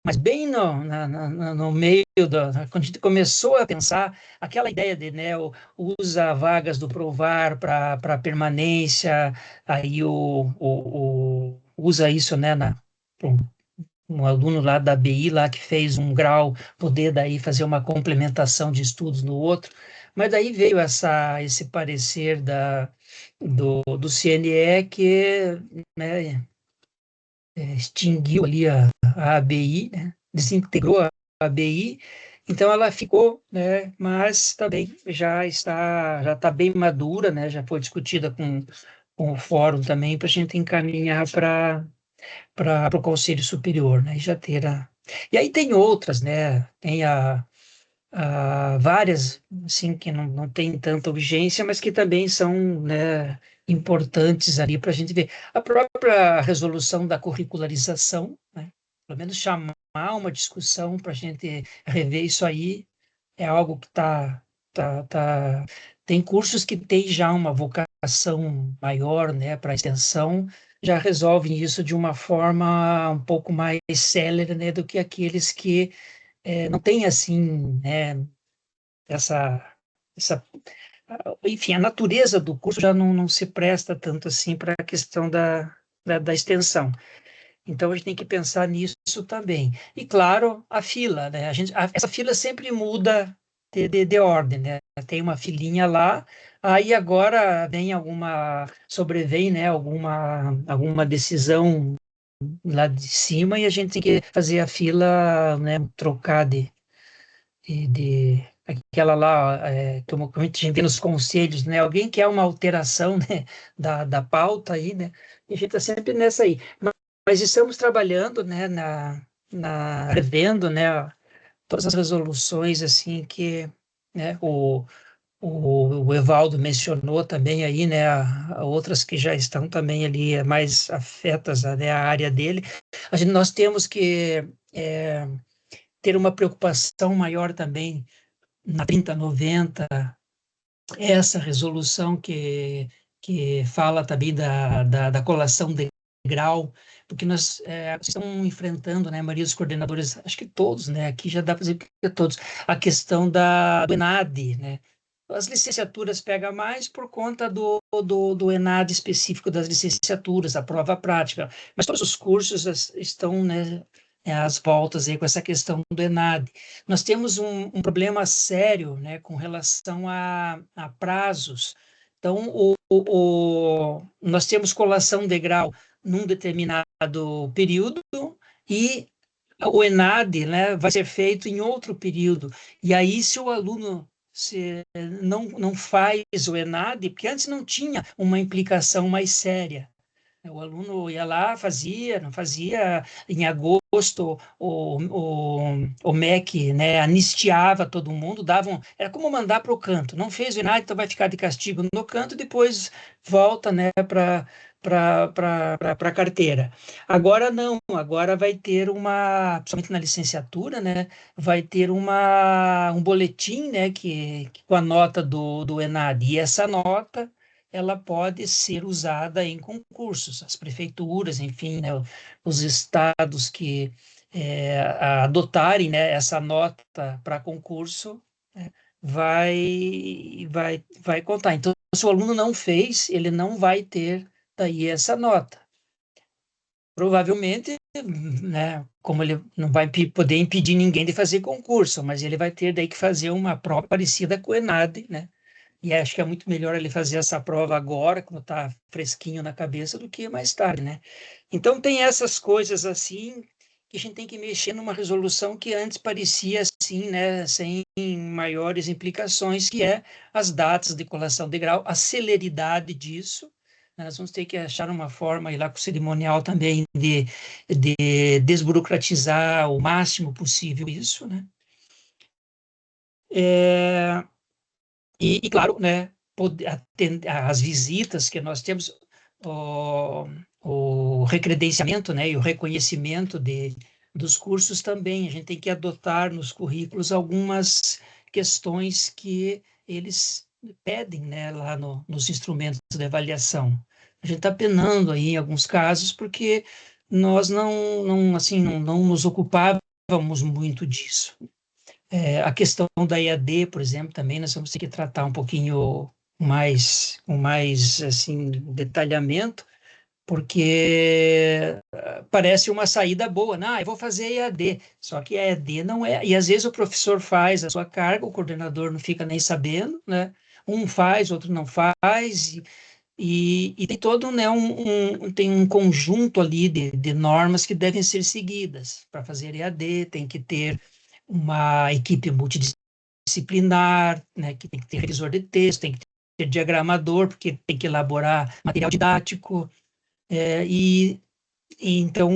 Mas bem no meio, quando a gente começou a pensar, aquela ideia de, né, usa vagas do Provar para permanência, aí usa isso, né, um aluno lá da ABI, lá que fez um grau, poder daí fazer uma complementação de estudos no outro, mas daí veio esse parecer do CNE que, né, extinguiu ali a ABI, né, desintegrou a ABI Então ela ficou, né, mas também já está bem madura, né, já foi discutida com o fórum também para a gente encaminhar para o Conselho Superior, né, e já ter a... E aí tem outras, né, tem várias, assim, que não tem tanta urgência, mas que também são, né, importantes ali para a gente ver. A própria resolução da curricularização, né, pelo menos chamar uma discussão para a gente rever isso aí, é algo que tem cursos que têm já uma vocação maior, né, para extensão, já resolvem isso de uma forma um pouco mais célere, né, do que aqueles que não têm, assim, né, essa, enfim, a natureza do curso já não se presta tanto assim para a questão da extensão. Então, a gente tem que pensar nisso também. E, claro, a fila, né? Essa fila sempre muda de ordem, né? Tem uma filinha lá, aí agora sobrevém, né, alguma decisão lá de cima e a gente tem que fazer a fila, né, trocar de aquela lá, como a gente vê nos conselhos, né? Alguém quer uma alteração, né, da pauta aí, né? E a gente está sempre nessa aí. Mas estamos trabalhando, né, revendo, né, todas as resoluções, assim, que, né, o Evaldo mencionou também aí, né, outras que já estão também ali mais afetas, né, a área dele. Nós temos que ter uma preocupação maior também na 3090, essa resolução que fala também da colação de grau, porque nós estamos enfrentando, né, a maioria dos coordenadores, acho que todos, né, aqui já dá para dizer que é todos, a questão do ENAD, né, as licenciaturas pega mais por conta do ENAD específico das licenciaturas, a prova prática, mas todos os cursos estão, né, às voltas aí com essa questão do ENAD. Nós temos um problema sério, né, com relação a prazos. Então, nós temos colação de grau num determinado período e o ENAD, né, vai ser feito em outro período. E aí, se o aluno não faz o ENAD, porque antes não tinha uma implicação mais séria. O aluno ia lá, não fazia, em agosto o MEC, né, anistiava todo mundo, era como mandar para o canto, não fez o ENAD, então vai ficar de castigo no canto, depois volta, né, para a carteira. Agora não, agora vai ter principalmente na licenciatura, né, vai ter um boletim, né, com a nota do ENAD, e essa nota ela pode ser usada em concursos, as prefeituras, enfim, né, os estados que adotarem, né, essa nota para concurso, né, vai contar. Então, se o aluno não fez, ele não vai ter daí essa nota. Provavelmente, né, como ele não vai poder impedir ninguém de fazer concurso, mas ele vai ter daí que fazer uma prova parecida com o ENAD, né? E acho que é muito melhor ele fazer essa prova agora, quando está fresquinho na cabeça, do que mais tarde, né? Então, tem essas coisas assim que a gente tem que mexer numa resolução que antes parecia assim, né, sem maiores implicações, que é as datas de colação de grau, a celeridade disso. Nós vamos ter que achar uma forma, ir lá com o cerimonial também, de desburocratizar o máximo possível isso, né? E claro, né, as visitas que nós temos, o recredenciamento, né, e o reconhecimento dos cursos também. A gente tem que adotar nos currículos algumas questões que eles pedem, né, lá nos instrumentos de avaliação. A gente está penando aí em alguns casos porque nós não nos ocupávamos muito disso. A questão da EAD, por exemplo, também nós vamos ter que tratar um pouquinho com mais assim, detalhamento, porque parece uma saída boa. Não, eu vou fazer EAD, só que a EAD não é. E às vezes o professor faz a sua carga, o coordenador não fica nem sabendo, né? Um faz, outro não faz, e tem todo, né, tem um conjunto ali de normas que devem ser seguidas. Para fazer EAD, tem que ter uma equipe multidisciplinar, né, que tem que ter revisor de texto, tem que ter diagramador, porque tem que elaborar material didático, e então,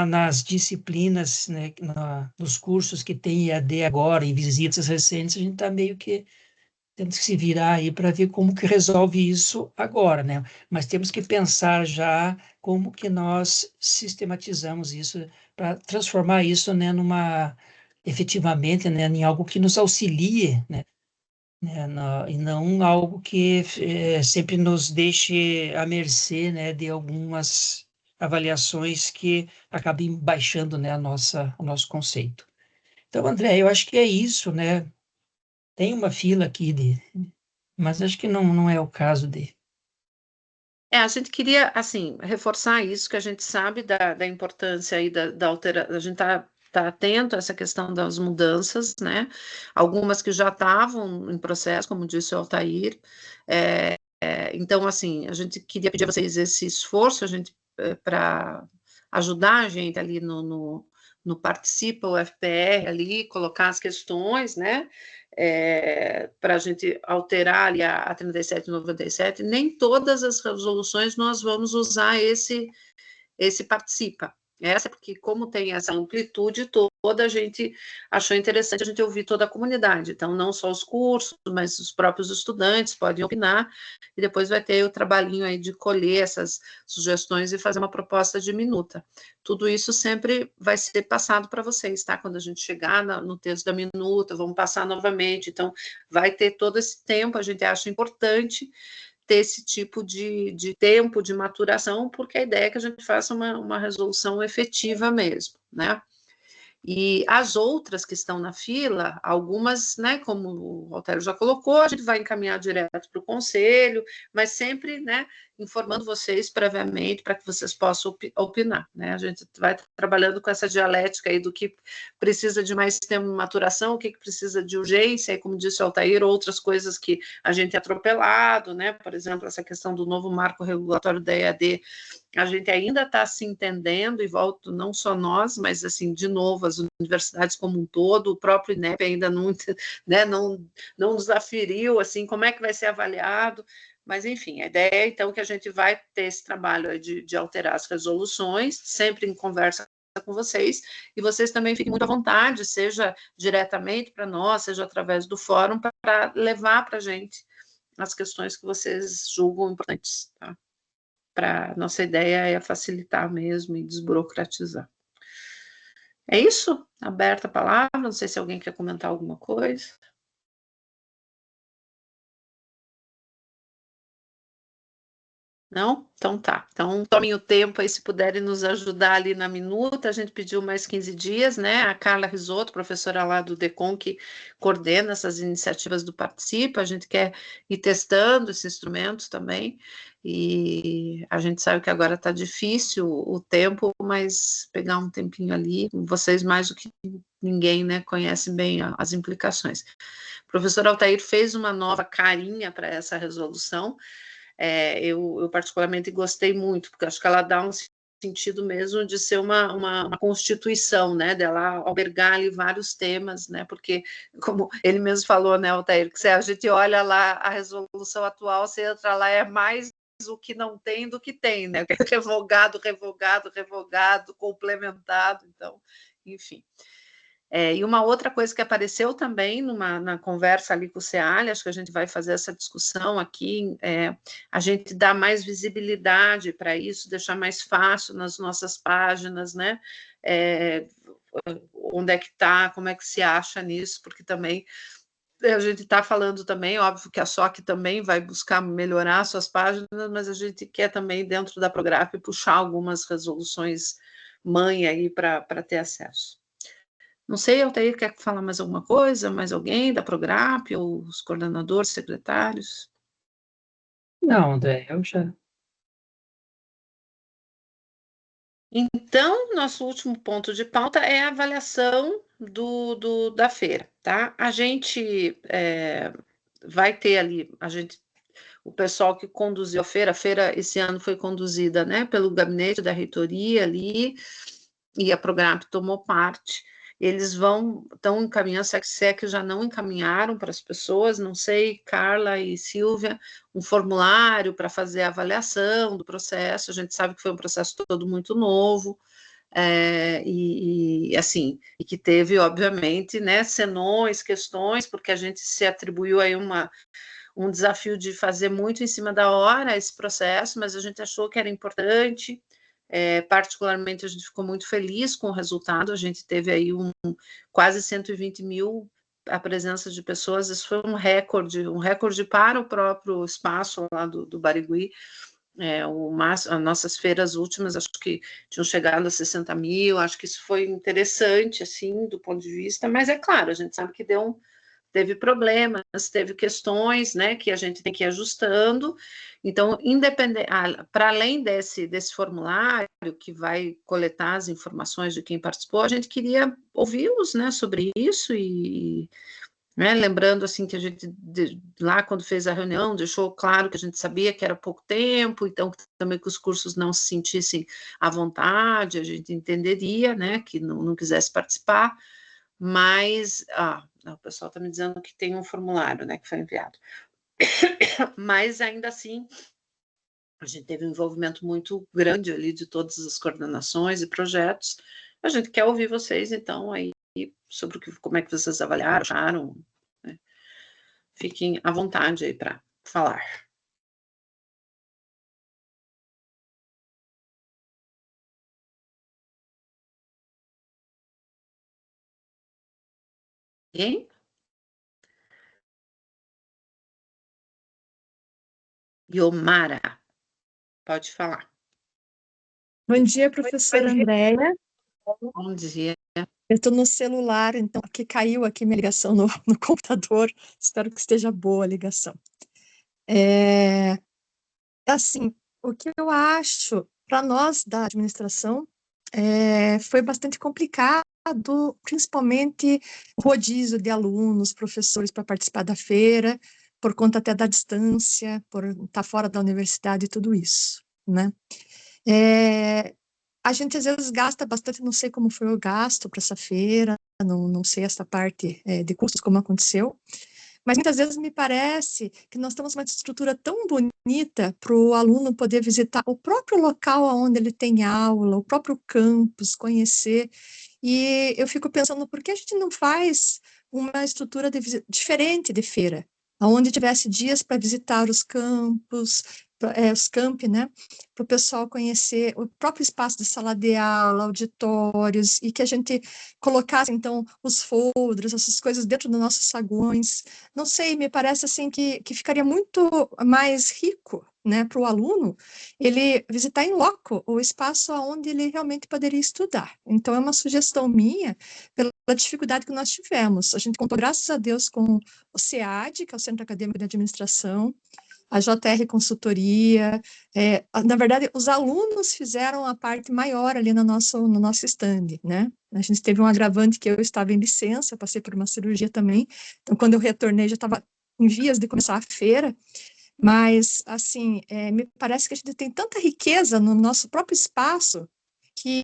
nas disciplinas, né, nos cursos que tem EAD agora e visitas recentes, a gente está meio que temos que se virar aí para ver como que resolve isso agora, né? Mas temos que pensar já como que nós sistematizamos isso para transformar isso, né, efetivamente, né, em algo que nos auxilie, né, e não algo que sempre nos deixe à mercê, né, de algumas avaliações que acabem baixando, né, o nosso conceito. Então, André, eu acho que é isso, né? Tem uma fila aqui, mas acho que não é o caso de... A gente queria, assim, reforçar isso, que a gente sabe da importância aí da alteração, a gente está atento a essa questão das mudanças, né? Algumas que já estavam em processo, como disse o Altair. Então, assim, a gente queria pedir a vocês esse esforço, para ajudar a gente ali no Participa, o FPR ali, colocar as questões, né? Para a gente alterar ali a 3797, nem todas as resoluções nós vamos usar esse Participa. Essa, porque como tem essa amplitude toda, a gente achou interessante a gente ouvir toda a comunidade. Então, não só os cursos, mas os próprios estudantes podem opinar, e depois vai ter o trabalhinho aí de colher essas sugestões e fazer uma proposta de minuta. Tudo isso sempre vai ser passado para vocês, tá? Quando a gente chegar no texto da minuta, vamos passar novamente. Então, vai ter todo esse tempo, a gente acha importante ter esse tipo de tempo de maturação, porque a ideia é que a gente faça uma resolução efetiva mesmo, né? E as outras que estão na fila, algumas, né, como o Altair já colocou, a gente vai encaminhar direto para o conselho, mas sempre, né, informando vocês previamente para que vocês possam opinar, né? A gente vai trabalhando com essa dialética aí do que precisa de mais tempo de maturação, o que precisa de urgência, e como disse o Altair, outras coisas que a gente é atropelado, né? Por exemplo, essa questão do novo marco regulatório da EAD, a gente ainda está se entendendo, e volto, não só nós, mas, assim, de novo, as universidades como um todo, o próprio INEP ainda não, né, não nos aferiu, assim, como é que vai ser avaliado, mas, enfim, a ideia é, então, que a gente vai ter esse trabalho de alterar as resoluções, sempre em conversa com vocês, e vocês também fiquem muito à vontade, seja diretamente para nós, seja através do fórum, para levar para a gente as questões que vocês julgam importantes, tá? Nossa ideia é facilitar mesmo e desburocratizar. É isso? Aberta a palavra, não sei se alguém quer comentar alguma coisa. Não? Então tá. Então tomem o tempo aí, se puderem nos ajudar ali na minuta. A gente pediu mais 15 dias, né? A Carla Risotto, professora lá do DECOM, que coordena essas iniciativas do Participa. A gente quer ir testando esses instrumentos também. E a gente sabe que agora está difícil o tempo, mas pegar um tempinho ali, vocês mais do que ninguém, né, conhecem bem as implicações. O professor Altair fez uma nova carinha para essa resolução. Eu particularmente gostei muito, porque acho que ela dá um sentido mesmo de ser uma constituição, né, dela albergar ali vários temas, né, porque, como ele mesmo falou, né, Altair, que se a gente olha lá a resolução atual, você entra lá, é mais o que não tem do que tem, né, revogado, complementado, então, enfim. E uma outra coisa que apareceu também na conversa ali com o CEALH, acho que a gente vai fazer essa discussão aqui, a gente dar mais visibilidade para isso, deixar mais fácil nas nossas páginas, né? Onde é que está, como é que se acha nisso, porque também a gente está falando também, óbvio que a SOC também vai buscar melhorar suas páginas, mas a gente quer também, dentro da Prograp, puxar algumas resoluções mãe aí para ter acesso. Não sei, Altair, quer falar mais alguma coisa? Mais alguém da Prograp, ou os coordenadores, secretários? Não, André, eu já... Então, nosso último ponto de pauta é a avaliação da feira, tá? A gente vai ter ali, o pessoal que conduziu a feira esse ano foi conduzida, né, pelo gabinete da reitoria ali, e a Prograp tomou parte. eles estão encaminhando, se é que já não encaminharam para as pessoas, não sei, Carla e Silvia, um formulário para fazer a avaliação do processo. A gente sabe que foi um processo todo muito novo, assim, e que teve, obviamente, né, senões, questões, porque a gente se atribuiu aí um desafio de fazer muito em cima da hora esse processo, mas a gente achou que era importante. Particularmente, a gente ficou muito feliz com o resultado. A gente teve aí quase 120 mil a presença de pessoas. Isso foi um recorde para o próprio espaço lá do Barigui. As nossas feiras últimas, acho que tinham chegado a 60 mil. Acho que isso foi interessante, assim, do ponto de vista, mas é claro, a gente sabe que teve problemas, teve questões, né, que a gente tem que ir ajustando. Então, para além desse formulário que vai coletar as informações de quem participou, a gente queria ouvi-los, né, sobre isso e né, lembrando assim que a gente lá quando fez a reunião deixou claro que a gente sabia que era pouco tempo, então também que os cursos não se sentissem à vontade, a gente entenderia, né, que não quisesse participar, mas o pessoal está me dizendo que tem um formulário, né, que foi enviado. Mas, ainda assim, a gente teve um envolvimento muito grande ali de todas as coordenações e projetos. A gente quer ouvir vocês, então, aí, sobre como é que vocês avaliaram, acharam, né? Fiquem à vontade aí para falar. Quem? Yomara, pode falar. Bom dia, professora Andréia. Bom dia. Eu estou no celular, então, que caiu aqui minha ligação no computador. Espero que esteja boa a ligação. Assim, o que eu acho, para nós da administração, foi bastante complicado, principalmente o rodízio de alunos, professores para participar da feira, por conta até da distância, por estar fora da universidade e tudo isso, né? A gente às vezes gasta bastante, não sei como foi o gasto para essa feira, não sei essa parte de custos como aconteceu, mas muitas vezes me parece que nós temos uma estrutura tão bonita para o aluno poder visitar o próprio local onde ele tem aula, o próprio campus, conhecer, e eu fico pensando, por que a gente não faz uma estrutura diferente de feira, onde tivesse dias para visitar os campos, os campi, né, para o pessoal conhecer o próprio espaço de sala de aula, auditórios, e que a gente colocasse, então, os folders, essas coisas dentro dos nossos saguões. Não sei, me parece assim que ficaria muito mais rico, né, para o aluno, ele visitar em loco o espaço onde ele realmente poderia estudar. Então, é uma sugestão minha, pela dificuldade que nós tivemos. A gente contou, graças a Deus, com o SEAD, que é o Centro Acadêmico de Administração, a JR Consultoria, na verdade, os alunos fizeram a parte maior ali no nosso stand, né? A gente teve um agravante que eu estava em licença, passei por uma cirurgia também, então quando eu retornei já estava em vias de começar a feira, mas, assim, me parece que a gente tem tanta riqueza no nosso próprio espaço que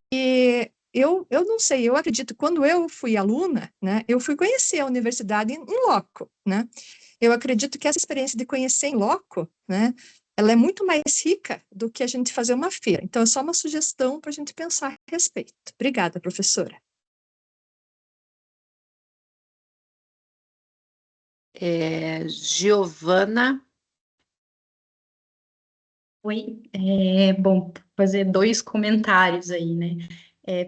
eu não sei, eu acredito, quando eu fui aluna, né, eu fui conhecer a universidade em loco, né? Eu acredito que essa experiência de conhecer em loco, né, ela é muito mais rica do que a gente fazer uma feira. Então, é só uma sugestão para a gente pensar a respeito. Obrigada, professora. Giovana. Oi, bom, fazer 2 comentários aí, né?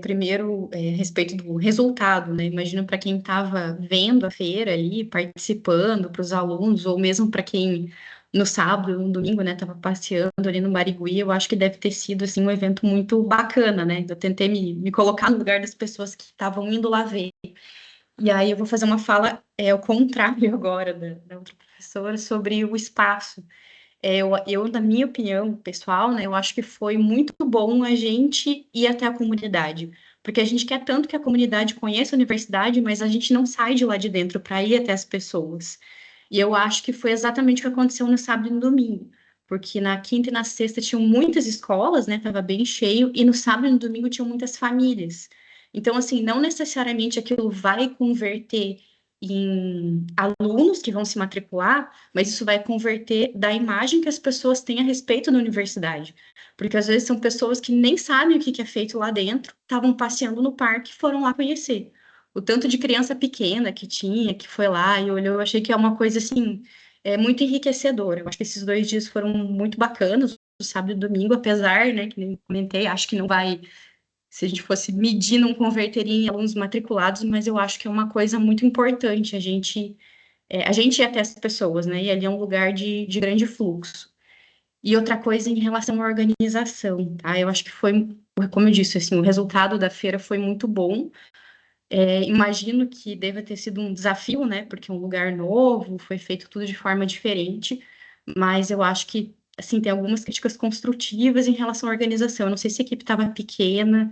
Primeiro, a respeito do resultado, né? Imagino para quem estava vendo a feira ali, participando, para os alunos, ou mesmo para quem no sábado, no domingo, né, estava passeando ali no Barigui, eu acho que deve ter sido, assim, um evento muito bacana, né? Eu tentei me colocar no lugar das pessoas que estavam indo lá ver. E aí eu vou fazer uma fala ao contrário agora da outra professora sobre o espaço. Na minha opinião pessoal, né, eu acho que foi muito bom a gente ir até a comunidade, porque a gente quer tanto que a comunidade conheça a universidade, mas a gente não sai de lá de dentro para ir até as pessoas. E eu acho que foi exatamente o que aconteceu no sábado e no domingo, porque na quinta e na sexta tinham muitas escolas, né, estava bem cheio, e no sábado e no domingo tinham muitas famílias. Então, assim, não necessariamente aquilo vai converter em alunos que vão se matricular, mas isso vai converter da imagem que as pessoas têm a respeito da universidade. Porque às vezes são pessoas que nem sabem o que é feito lá dentro, estavam passeando no parque e foram lá conhecer. O tanto de criança pequena que tinha, que foi lá e olhou, eu achei que é uma coisa, assim, muito enriquecedora. Eu acho que esses 2 dias foram muito bacanas, o sábado e o domingo, apesar, né, que nem comentei, acho que não vai, se a gente fosse medir, não converteria em alunos matriculados, mas eu acho que é uma coisa muito importante, a gente ir até as pessoas, né, e ali é um lugar de grande fluxo. E outra coisa em relação à organização, tá, eu acho que foi, como eu disse, assim, o resultado da feira foi muito bom. Imagino que deva ter sido um desafio, né, porque é um lugar novo, foi feito tudo de forma diferente, mas eu acho que, assim, tem algumas críticas construtivas em relação à organização. Eu não sei se a equipe estava pequena,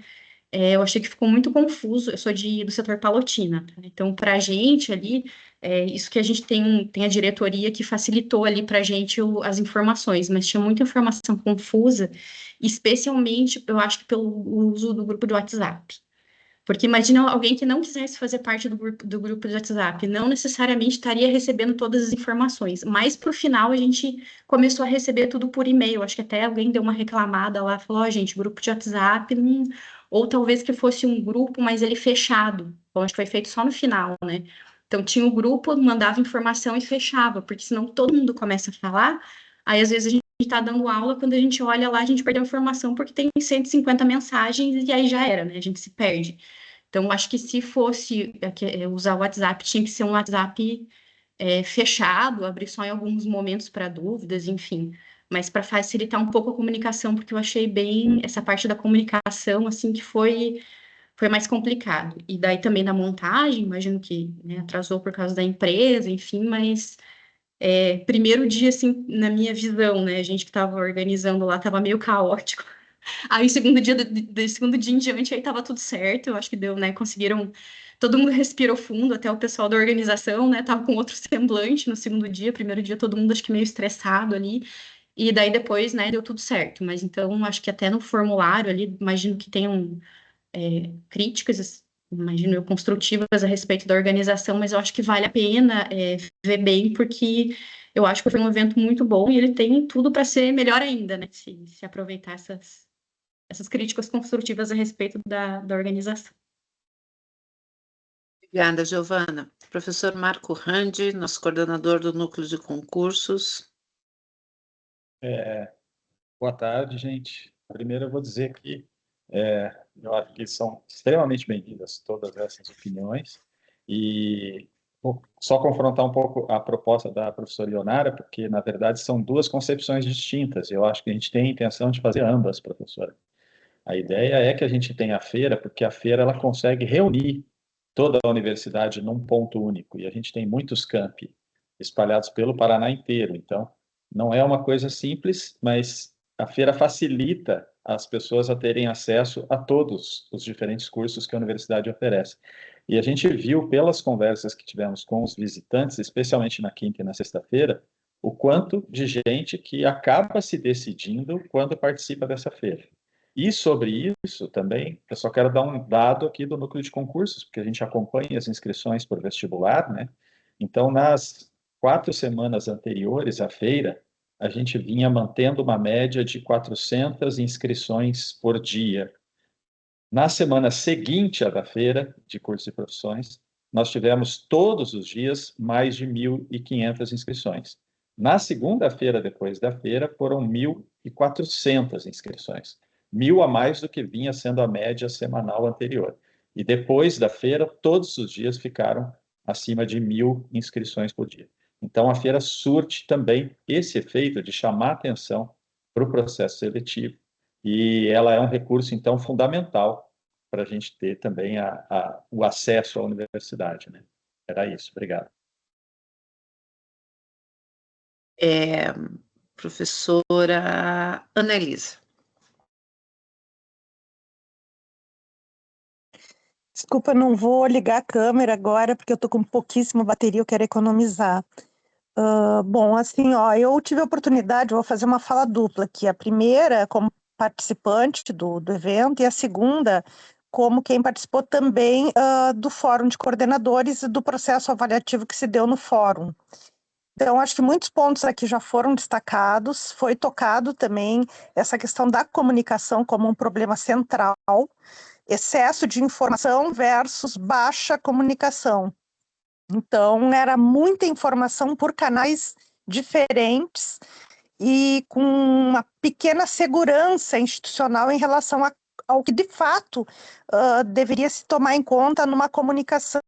eu achei que ficou muito confuso. Eu sou do setor Palotina, tá? Então, para a gente ali, isso que a gente tem a diretoria que facilitou ali para a gente as informações, mas tinha muita informação confusa, especialmente, eu acho que pelo uso do grupo de WhatsApp. Porque imagina alguém que não quisesse fazer parte do grupo de WhatsApp, não necessariamente estaria recebendo todas as informações, mas para o final a gente começou a receber tudo por e-mail. Acho que até alguém deu uma reclamada lá, falou: ó, gente, grupo de WhatsApp, ou talvez que fosse um grupo, mas ele fechado. Então, acho que foi feito só no final, né? Então tinha o grupo, mandava informação e fechava, porque senão todo mundo começa a falar, aí às vezes a gente está dando aula, quando a gente olha lá, a gente perdeu a informação porque tem 150 mensagens e aí já era, né? A gente se perde. Então, acho que se fosse usar o WhatsApp, tinha que ser um WhatsApp fechado, abrir só em alguns momentos para dúvidas, enfim. Mas para facilitar um pouco a comunicação, porque eu achei bem essa parte da comunicação, assim, que foi mais complicado. E daí também na montagem, imagino que, né, atrasou por causa da empresa, enfim, mas primeiro dia, assim, na minha visão, né, a gente que estava organizando lá, estava meio caótico. Aí, o segundo dia, do segundo dia em diante, aí tava tudo certo, eu acho que deu, né, conseguiram, todo mundo respirou fundo, até o pessoal da organização, né, tava com outro semblante no segundo dia, primeiro dia todo mundo acho que meio estressado ali, e daí depois, né, deu tudo certo, mas então, acho que até no formulário ali, imagino que tenham críticas, imagino eu, construtivas a respeito da organização, mas eu acho que vale a pena ver bem, porque eu acho que foi um evento muito bom, e ele tem tudo para ser melhor ainda, né, se aproveitar essas críticas construtivas a respeito da organização. Obrigada, Giovana. Professor Marco Randi, nosso coordenador do Núcleo de Concursos. Boa tarde, gente. Primeiro eu vou dizer que eu acho que são extremamente bem-vindas todas essas opiniões e vou só confrontar um pouco a proposta da professora Ionara, porque, na verdade, são duas concepções distintas. Eu acho que a gente tem a intenção de fazer ambas, professora. A ideia é que a gente tenha a feira, porque a feira ela consegue reunir toda a universidade num ponto único, e a gente tem muitos campi espalhados pelo Paraná inteiro. Então, não é uma coisa simples, mas a feira facilita as pessoas a terem acesso a todos os diferentes cursos que a universidade oferece. E a gente viu pelas conversas que tivemos com os visitantes, especialmente na quinta e na sexta-feira, o quanto de gente que acaba se decidindo quando participa dessa feira. E sobre isso também, eu só quero dar um dado aqui do núcleo de concursos, porque a gente acompanha as inscrições por vestibular, né? Então, nas 4 semanas anteriores à feira, a gente vinha mantendo uma média de 400 inscrições por dia. Na semana seguinte à da feira de cursos e profissões, nós tivemos todos os dias mais de 1.500 inscrições. Na segunda-feira, depois da feira, foram 1.400 inscrições. 1.000 a mais do que vinha sendo a média semanal anterior. E depois da feira, todos os dias ficaram acima de 1.000 inscrições por dia. Então, a feira surte também esse efeito de chamar atenção para o processo seletivo, e ela é um recurso, então, fundamental para a gente ter também o acesso à universidade, né? Era isso, obrigado. Professora Ana Elisa. Desculpa, não vou ligar a câmera agora, porque eu estou com pouquíssima bateria, eu quero economizar. Bom, assim, ó, eu tive a oportunidade, vou fazer uma fala dupla aqui. A primeira, como participante do evento, e a segunda, como quem participou também do Fórum de Coordenadores e do processo avaliativo que se deu no Fórum. Então, acho que muitos pontos aqui já foram destacados, foi tocado também essa questão da comunicação como um problema central, excesso de informação versus baixa comunicação. Então, era muita informação por canais diferentes e com uma pequena segurança institucional em relação ao que, de fato, deveria se tomar em conta numa comunicação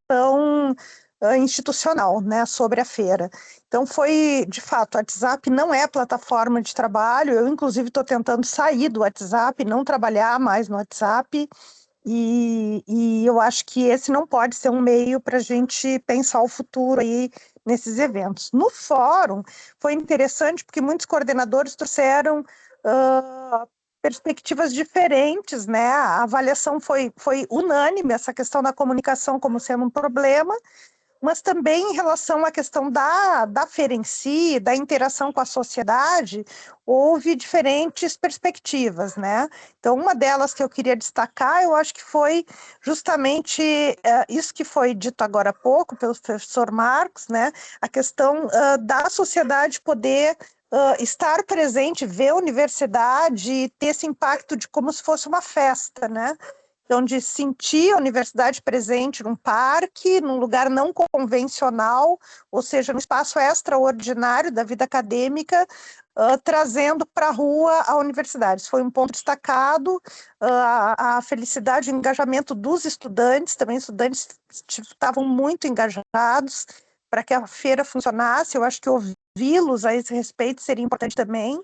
institucional, né, sobre a feira. Então, foi, de fato, o WhatsApp não é plataforma de trabalho, eu, inclusive, estou tentando sair do WhatsApp, não trabalhar mais no WhatsApp, e eu acho que esse não pode ser um meio para a gente pensar o futuro aí nesses eventos. No fórum, foi interessante porque muitos coordenadores trouxeram perspectivas diferentes, né? A avaliação foi unânime, essa questão da comunicação como sendo um problema, mas também em relação à questão da feira em si, da interação com a sociedade, houve diferentes perspectivas, né? Então, uma delas que eu queria destacar, eu acho que foi justamente isso que foi dito agora há pouco pelo professor Marcos, né? A questão da sociedade poder estar presente, ver a universidade e ter esse impacto de como se fosse uma festa, né? Então, de sentir a universidade presente num parque, num lugar não convencional, ou seja, num espaço extraordinário da vida acadêmica, trazendo para a rua a universidade. Isso foi um ponto destacado, a felicidade e o engajamento dos estudantes, também estudantes estavam muito engajados para que a feira funcionasse. Eu acho que ouvi-los a esse respeito seria importante também,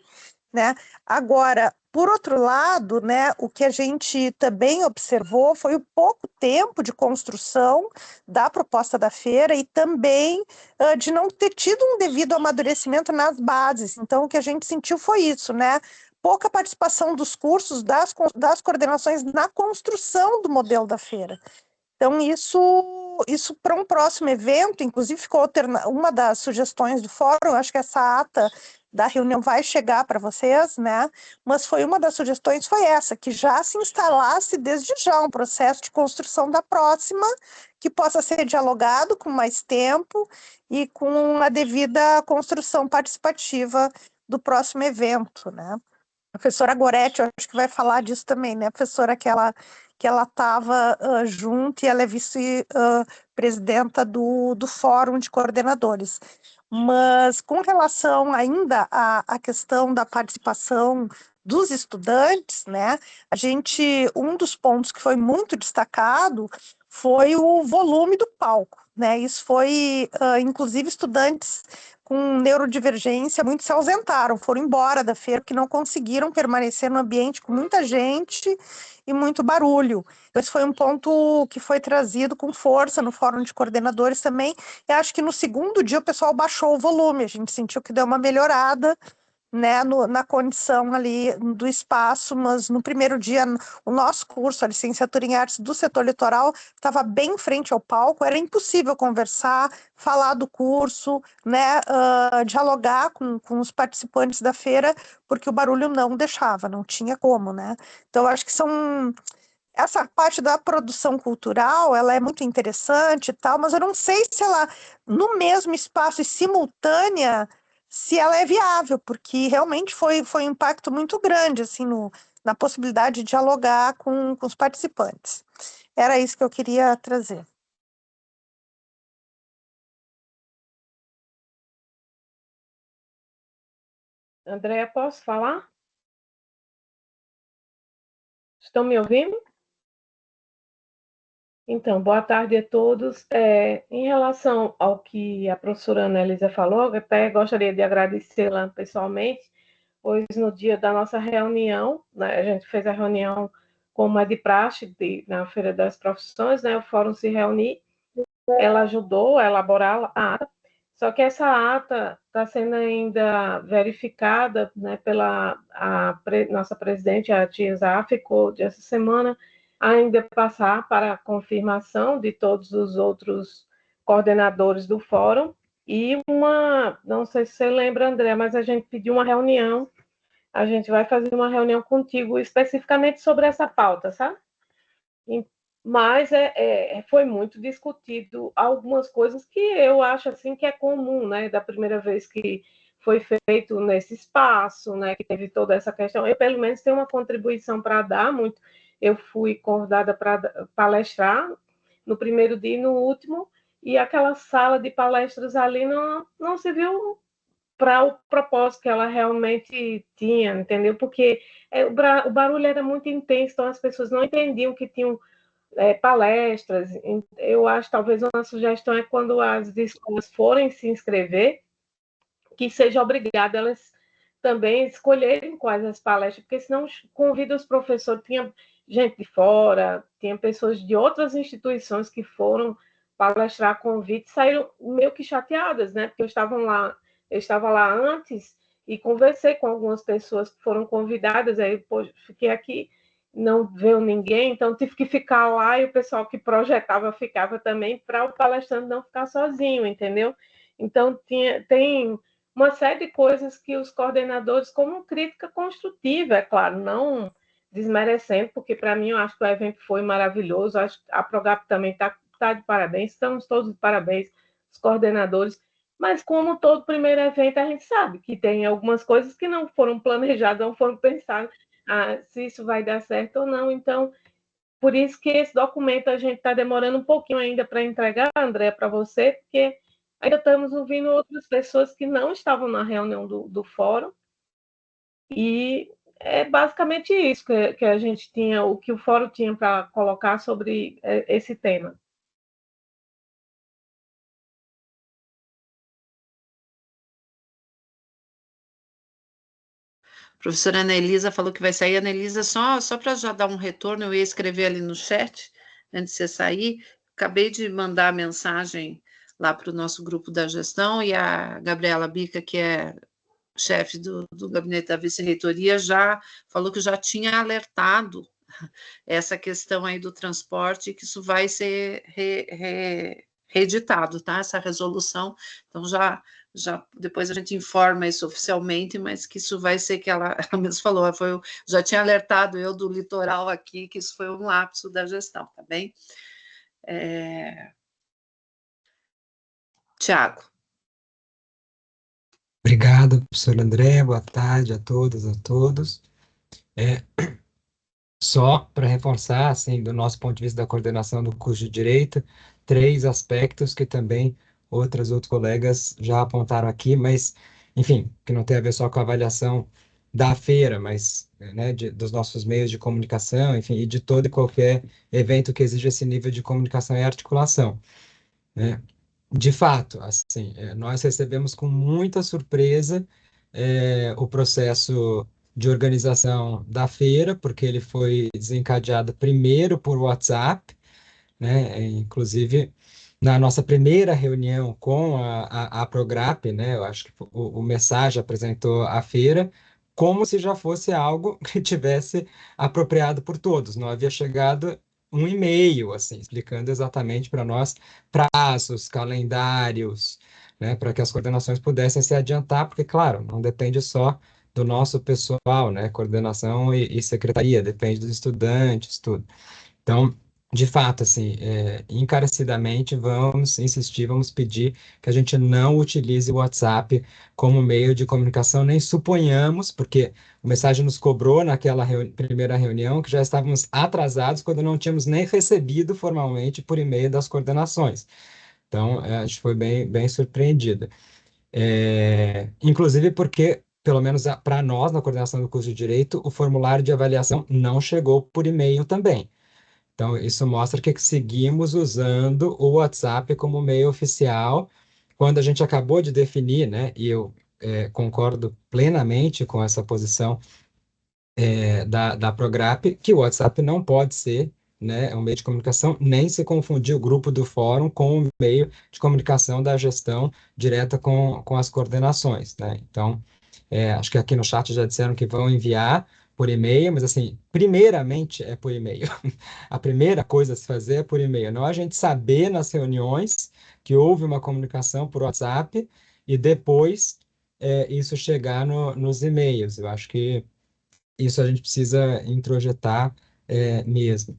né? Agora, por outro lado, né, o que a gente também observou foi o pouco tempo de construção da proposta da feira e também de não ter tido um devido amadurecimento nas bases. Então, o que a gente sentiu foi isso, né? Pouca participação dos cursos, das coordenações na construção do modelo da feira. Então, isso para um próximo evento, inclusive ficou uma das sugestões do fórum, acho que essa ata da reunião vai chegar para vocês, né? Mas foi uma das sugestões, foi essa, que já se instalasse desde já um processo de construção da próxima, que possa ser dialogado com mais tempo e com a devida construção participativa do próximo evento, né? A professora Goretti, eu acho que vai falar disso também, né? A professora que ela estava junto e ela é vice-presidenta do Fórum de Coordenadores. Mas com relação ainda à questão da participação dos estudantes, né, um dos pontos que foi muito destacado foi o volume do palco, né, isso foi, inclusive, estudantes com neurodivergência, muitos se ausentaram, foram embora da feira, porque não conseguiram permanecer no ambiente com muita gente e muito barulho. Esse foi um ponto que foi trazido com força no Fórum de Coordenadores também. Eu acho que no segundo dia o pessoal baixou o volume, a gente sentiu que deu uma melhorada, né, na condição ali do espaço, mas no primeiro dia o nosso curso, a licenciatura em artes do setor litoral, estava bem em frente ao palco, era impossível conversar, falar do curso, né, dialogar com os participantes da feira, porque o barulho não deixava, não tinha como, né? Então, eu acho que essa parte da produção cultural, ela é muito interessante e tal, mas eu não sei se ela, no mesmo espaço e simultânea, se ela é viável, porque realmente foi um impacto muito grande, assim, na possibilidade de dialogar com os participantes. Era isso que eu queria trazer. Andréia, posso falar? Estão me ouvindo? Então, boa tarde a todos. Em relação ao que a professora Anelisa falou, eu até gostaria de agradecê-la pessoalmente, pois no dia da nossa reunião, né, a gente fez a reunião como é de praxe na Feira das Profissões, né, o fórum se reunir, ela ajudou a elaborar a ata, só que essa ata está sendo ainda verificada, né, pela nossa presidente, a tia Zá, ficou essa semana ainda passar para a confirmação de todos os outros coordenadores do fórum, e não sei se você lembra, André, mas a gente pediu uma reunião, a gente vai fazer uma reunião contigo especificamente sobre essa pauta, sabe? Mas foi muito discutido algumas coisas que eu acho assim que é comum, né? Da primeira vez que foi feito nesse espaço, né? Que teve toda essa questão. Eu, pelo menos, tenho uma contribuição para dar muito. Eu fui convidada para palestrar no primeiro dia e no último, e aquela sala de palestras ali não se viu para o propósito que ela realmente tinha, entendeu? Porque o barulho era muito intenso, então as pessoas não entendiam que tinham palestras. Eu acho, talvez, uma sugestão é quando as escolas forem se inscrever, que seja obrigada elas também escolherem quais as palestras, porque senão convida os professores, tinha gente de fora, tinha pessoas de outras instituições que foram palestrar a convite, saíram meio que chateadas, né? Porque eu estava lá antes e conversei com algumas pessoas que foram convidadas, aí fiquei aqui, não veio ninguém, então tive que ficar lá e o pessoal que projetava ficava também para o palestrante não ficar sozinho, entendeu? Então tem uma série de coisas que os coordenadores, como crítica construtiva, é claro, não desmerecendo, porque para mim eu acho que o evento foi maravilhoso, acho que a Progap também está de parabéns, estamos todos de parabéns, os coordenadores, mas como todo primeiro evento, a gente sabe que tem algumas coisas que não foram planejadas, não foram pensadas, se isso vai dar certo ou não, então, por isso que esse documento a gente está demorando um pouquinho ainda para entregar, André, para você, porque ainda estamos ouvindo outras pessoas que não estavam na reunião do fórum, e é basicamente isso que a gente tinha, o que o fórum tinha para colocar sobre esse tema. Professora Ana Elisa falou que vai sair. Ana Elisa, só para já dar um retorno, eu ia escrever ali no chat, antes de você sair, acabei de mandar a mensagem lá para o nosso grupo da gestão, e a Gabriela Bica, que é chefe do gabinete da vice-reitoria, já falou que já tinha alertado essa questão aí do transporte, que isso vai ser reeditado, tá? Essa resolução, então já depois a gente informa isso oficialmente, mas que isso vai ser que ela mesmo falou, já tinha alertado eu do litoral aqui, que isso foi um lapso da gestão, tá bem? Tiago. Obrigado, professor André, boa tarde a todas, a todos. Só para reforçar, assim, do nosso ponto de vista da coordenação do curso de Direito, 3 aspectos que também outros colegas já apontaram aqui, mas, enfim, que não tem a ver só com a avaliação da feira, mas, né, dos nossos meios de comunicação, enfim, e de todo e qualquer evento que exija esse nível de comunicação e articulação, né? De fato, assim, nós recebemos com muita surpresa o processo de organização da feira, porque ele foi desencadeado primeiro por WhatsApp, né? Inclusive, na nossa primeira reunião com a Prograp, né? Eu acho que o Message apresentou a feira como se já fosse algo que tivesse apropriado por todos, não havia chegado um e-mail, assim, explicando exatamente para nós prazos, calendários, né, para que as coordenações pudessem se adiantar, porque, claro, não depende só do nosso pessoal, né, coordenação e secretaria, depende dos estudantes, tudo. Então, de fato, assim, encarecidamente vamos insistir, vamos pedir que a gente não utilize o WhatsApp como meio de comunicação, nem suponhamos, porque o Message nos cobrou naquela primeira reunião que já estávamos atrasados quando não tínhamos nem recebido formalmente por e-mail das coordenações. Então, a gente foi bem surpreendido. Inclusive porque, pelo menos para nós, na coordenação do curso de Direito, o formulário de avaliação não chegou por e-mail também. Então, isso mostra que seguimos usando o WhatsApp como meio oficial, quando a gente acabou de definir, né, e eu concordo plenamente com essa posição da Prograp, que o WhatsApp não pode ser, né, um meio de comunicação, nem se confundir o grupo do fórum com o meio de comunicação da gestão direta com as coordenações, né? Então, acho que aqui no chat já disseram que vão enviar por e-mail, mas assim, primeiramente é por e-mail. A primeira coisa a se fazer é por e-mail, não a gente saber nas reuniões que houve uma comunicação por WhatsApp e depois isso chegar nos e-mails. Eu acho que isso a gente precisa introjetar mesmo.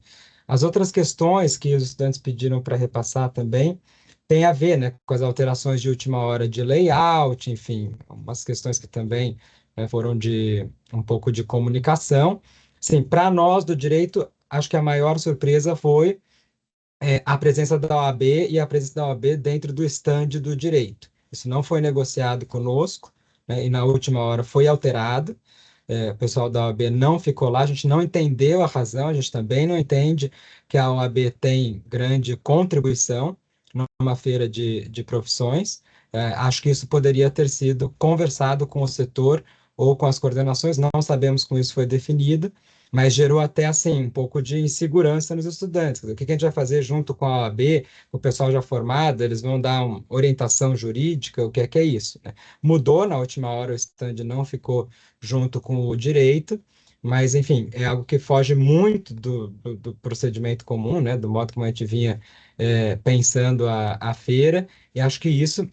As outras questões que os estudantes pediram para repassar também tem a ver, né, com as alterações de última hora de layout, enfim, umas questões que também, né, foram de um pouco de comunicação. Sim, para nós do direito, acho que a maior surpresa foi a presença da OAB e a presença da OAB dentro do stand do direito. Isso não foi negociado conosco, né, e na última hora foi alterado. O pessoal da OAB não ficou lá, a gente não entendeu a razão, a gente também não entende que a OAB tem grande contribuição numa feira de profissões. Acho que isso poderia ter sido conversado com o setor ou com as coordenações, não sabemos como isso foi definido, mas gerou até, assim, um pouco de insegurança nos estudantes. O que a gente vai fazer junto com a OAB, o pessoal já formado, eles vão dar uma orientação jurídica, o que é isso, né? Mudou na última hora, o stand não ficou junto com o direito, mas, enfim, é algo que foge muito do procedimento comum, né, do modo como a gente vinha pensando a feira, e acho que isso,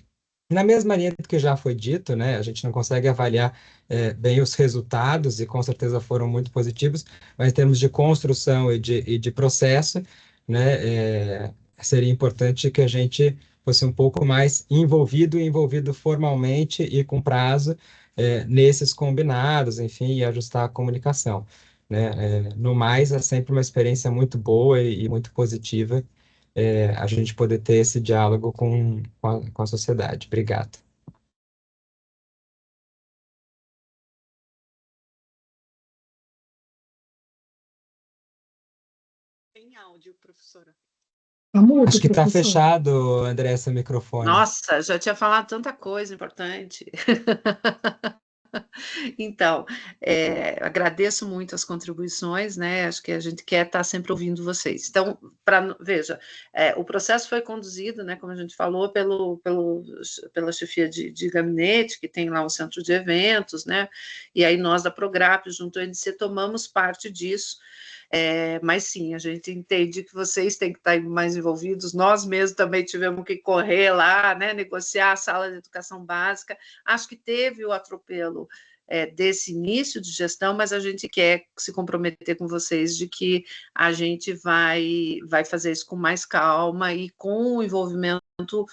na mesma linha do que já foi dito, né, a gente não consegue avaliar bem os resultados, e com certeza foram muito positivos, mas em termos de construção e de processo, né, seria importante que a gente fosse um pouco mais envolvido formalmente e com prazo nesses combinados, enfim, e ajustar a comunicação, né? No mais, é sempre uma experiência muito boa e muito positiva a gente poder ter esse diálogo com a sociedade. Obrigado. Tem áudio, professora. Acho que está fechado, André, seu microfone. Nossa, já tinha falado tanta coisa importante. Então, agradeço muito as contribuições, né? Acho que a gente quer estar sempre ouvindo vocês. Então, veja, o processo foi conduzido, né, como a gente falou, pela chefia de gabinete, que tem lá um centro de eventos, né? E aí nós da Prograp, junto ao NC, tomamos parte disso. Mas sim, a gente entende que vocês têm que estar mais envolvidos, nós mesmos também tivemos que correr lá, né, negociar a sala de educação básica, acho que teve o atropelo desse início de gestão, mas a gente quer se comprometer com vocês de que a gente vai fazer isso com mais calma e com o envolvimento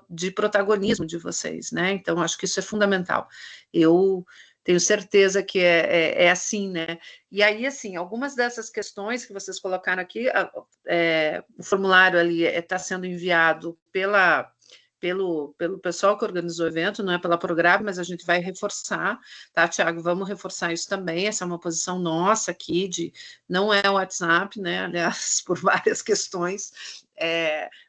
de protagonismo de vocês, né, então acho que isso é fundamental. Eu tenho certeza que é assim, né? E aí, assim, algumas dessas questões que vocês colocaram aqui, o formulário ali está sendo enviado pelo pessoal que organizou o evento, não é pela Prograb, mas a gente vai reforçar, tá, Tiago? Vamos reforçar isso também, essa é uma posição nossa aqui, não é o WhatsApp, né, aliás, por várias questões,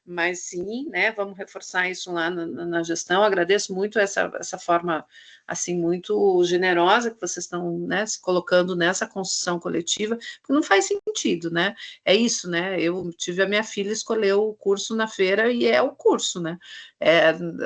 mas sim, né, vamos reforçar isso lá na gestão. Agradeço muito essa forma, assim, muito generosa que vocês estão, né, se colocando nessa construção coletiva, porque não faz sentido, né, é isso, né, eu tive a minha filha escolher o curso na feira e é o curso, né,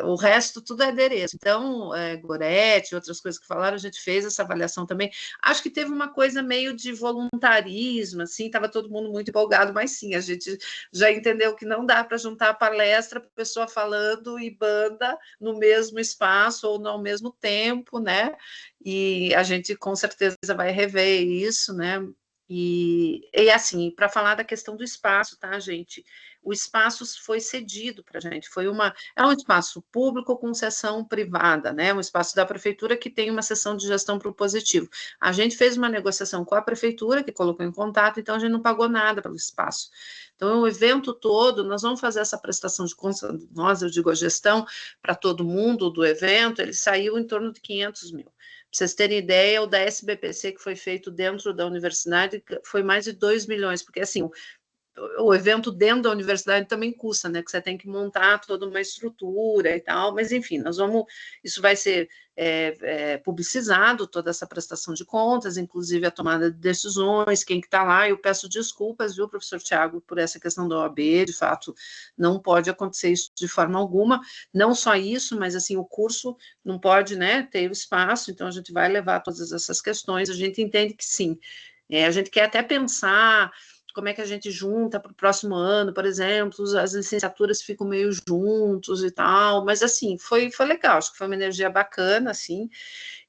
o resto tudo é adereço. Então, Gorete, outras coisas que falaram, a gente fez essa avaliação também. Acho que teve uma coisa meio de voluntarismo, assim, estava todo mundo muito empolgado, mas sim, a gente já entendeu que não dá para juntar palestra, pessoa falando e banda no mesmo espaço ou no mesmo tempo, né? E a gente com certeza vai rever isso, né? E assim, para falar da questão do espaço, tá, gente? O espaço foi cedido para a gente, é um espaço público com sessão privada, né? Um espaço da prefeitura que tem uma sessão de gestão propositivo. A gente fez uma negociação com a prefeitura, que colocou em contato, então a gente não pagou nada pelo espaço. Então, o evento todo, nós vamos fazer essa prestação de contas, eu digo a gestão, para todo mundo do evento, ele saiu em torno de 500 mil. Para vocês terem ideia, o da SBPC, que foi feito dentro da universidade, foi mais de 2 milhões, porque, assim, o evento dentro da universidade também custa, né, que você tem que montar toda uma estrutura e tal, mas enfim, isso vai ser publicizado, toda essa prestação de contas, inclusive a tomada de decisões, quem que está lá. Eu peço desculpas, viu, professor Tiago, por essa questão da OAB, de fato, não pode acontecer isso de forma alguma, não só isso, mas assim, o curso não pode, né, ter o espaço, então a gente vai levar todas essas questões, a gente entende que sim, a gente quer até pensar como é que a gente junta para o próximo ano, por exemplo, as licenciaturas ficam meio juntos e tal, mas assim, foi legal, acho que foi uma energia bacana, assim,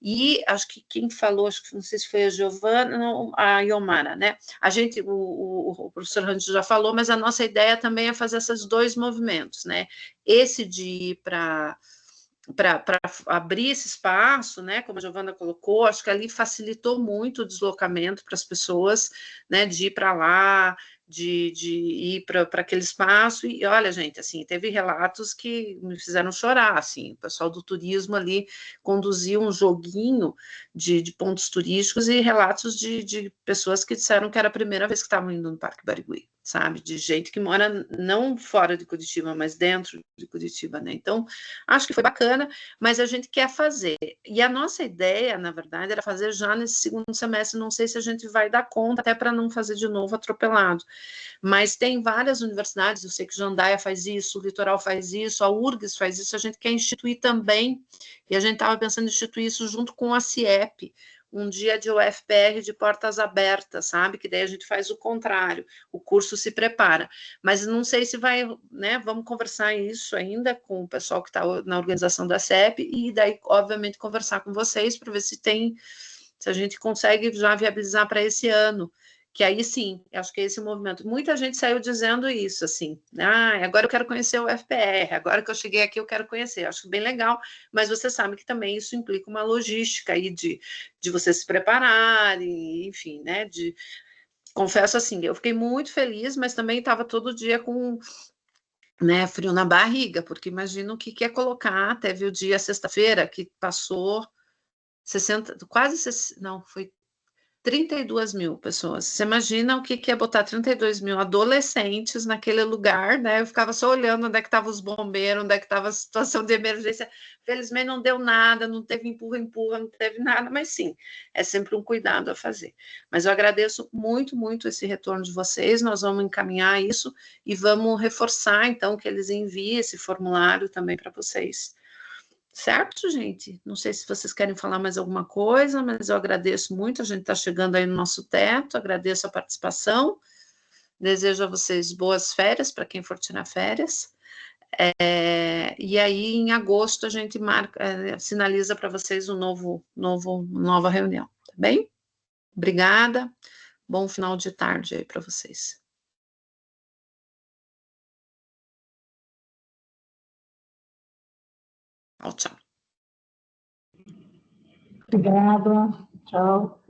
e acho que quem falou, acho que não sei se foi a Giovana, não, a Iomara, né? A gente, o professor Randy já falou, mas a nossa ideia também é fazer esses dois movimentos, né? Esse de ir para abrir esse espaço, né, como a Giovana colocou, acho que ali facilitou muito o deslocamento para as pessoas, né, de ir para lá, de ir para aquele espaço, e olha, gente, assim, teve relatos que me fizeram chorar, assim, o pessoal do turismo ali conduziu um joguinho de pontos turísticos e relatos de pessoas que disseram que era a primeira vez que estavam indo no Parque Barigui, sabe, de gente que mora não fora de Curitiba, mas dentro de Curitiba, né, então, acho que foi bacana, mas a gente quer fazer, e a nossa ideia, na verdade, era fazer já nesse segundo semestre, não sei se a gente vai dar conta, até para não fazer de novo atropelado, mas tem várias universidades, eu sei que Jandaia faz isso, o Litoral faz isso, a URGS faz isso, a gente quer instituir também, e a gente estava pensando em instituir isso junto com a CIEP, um dia de UFPR de portas abertas, sabe? Que daí a gente faz o contrário, o curso se prepara. Mas não sei se vai, né? Vamos conversar isso ainda com o pessoal que está na organização da CIEP, e daí, obviamente, conversar com vocês para ver se a gente consegue já viabilizar para esse ano. Que aí sim, acho que é esse movimento. Muita gente saiu dizendo isso, assim, agora eu quero conhecer o FPR, agora que eu cheguei aqui eu quero conhecer, acho bem legal, mas você sabe que também isso implica uma logística aí de você se preparar, e, enfim, né, confesso assim, eu fiquei muito feliz, mas também estava todo dia com, né, frio na barriga, porque imagina o que é colocar, teve o dia, sexta-feira, que passou 60, quase, não, foi 32 mil pessoas. Você imagina o que é botar 32 mil adolescentes naquele lugar, né? Eu ficava só olhando onde é que estavam os bombeiros, onde é que estava a situação de emergência. Felizmente não deu nada, não teve empurra, não teve nada, mas sim, é sempre um cuidado a fazer. Mas eu agradeço muito, muito esse retorno de vocês, nós vamos encaminhar isso e vamos reforçar, então, que eles enviem esse formulário também para vocês. Certo, gente? Não sei se vocês querem falar mais alguma coisa, mas eu agradeço muito, a gente está chegando aí no nosso teto, agradeço a participação, desejo a vocês boas férias, para quem for tirar férias, e aí em agosto a gente sinaliza para vocês nova reunião, tá bem? Obrigada, bom final de tarde aí para vocês. Tchau. Obrigada. Tchau.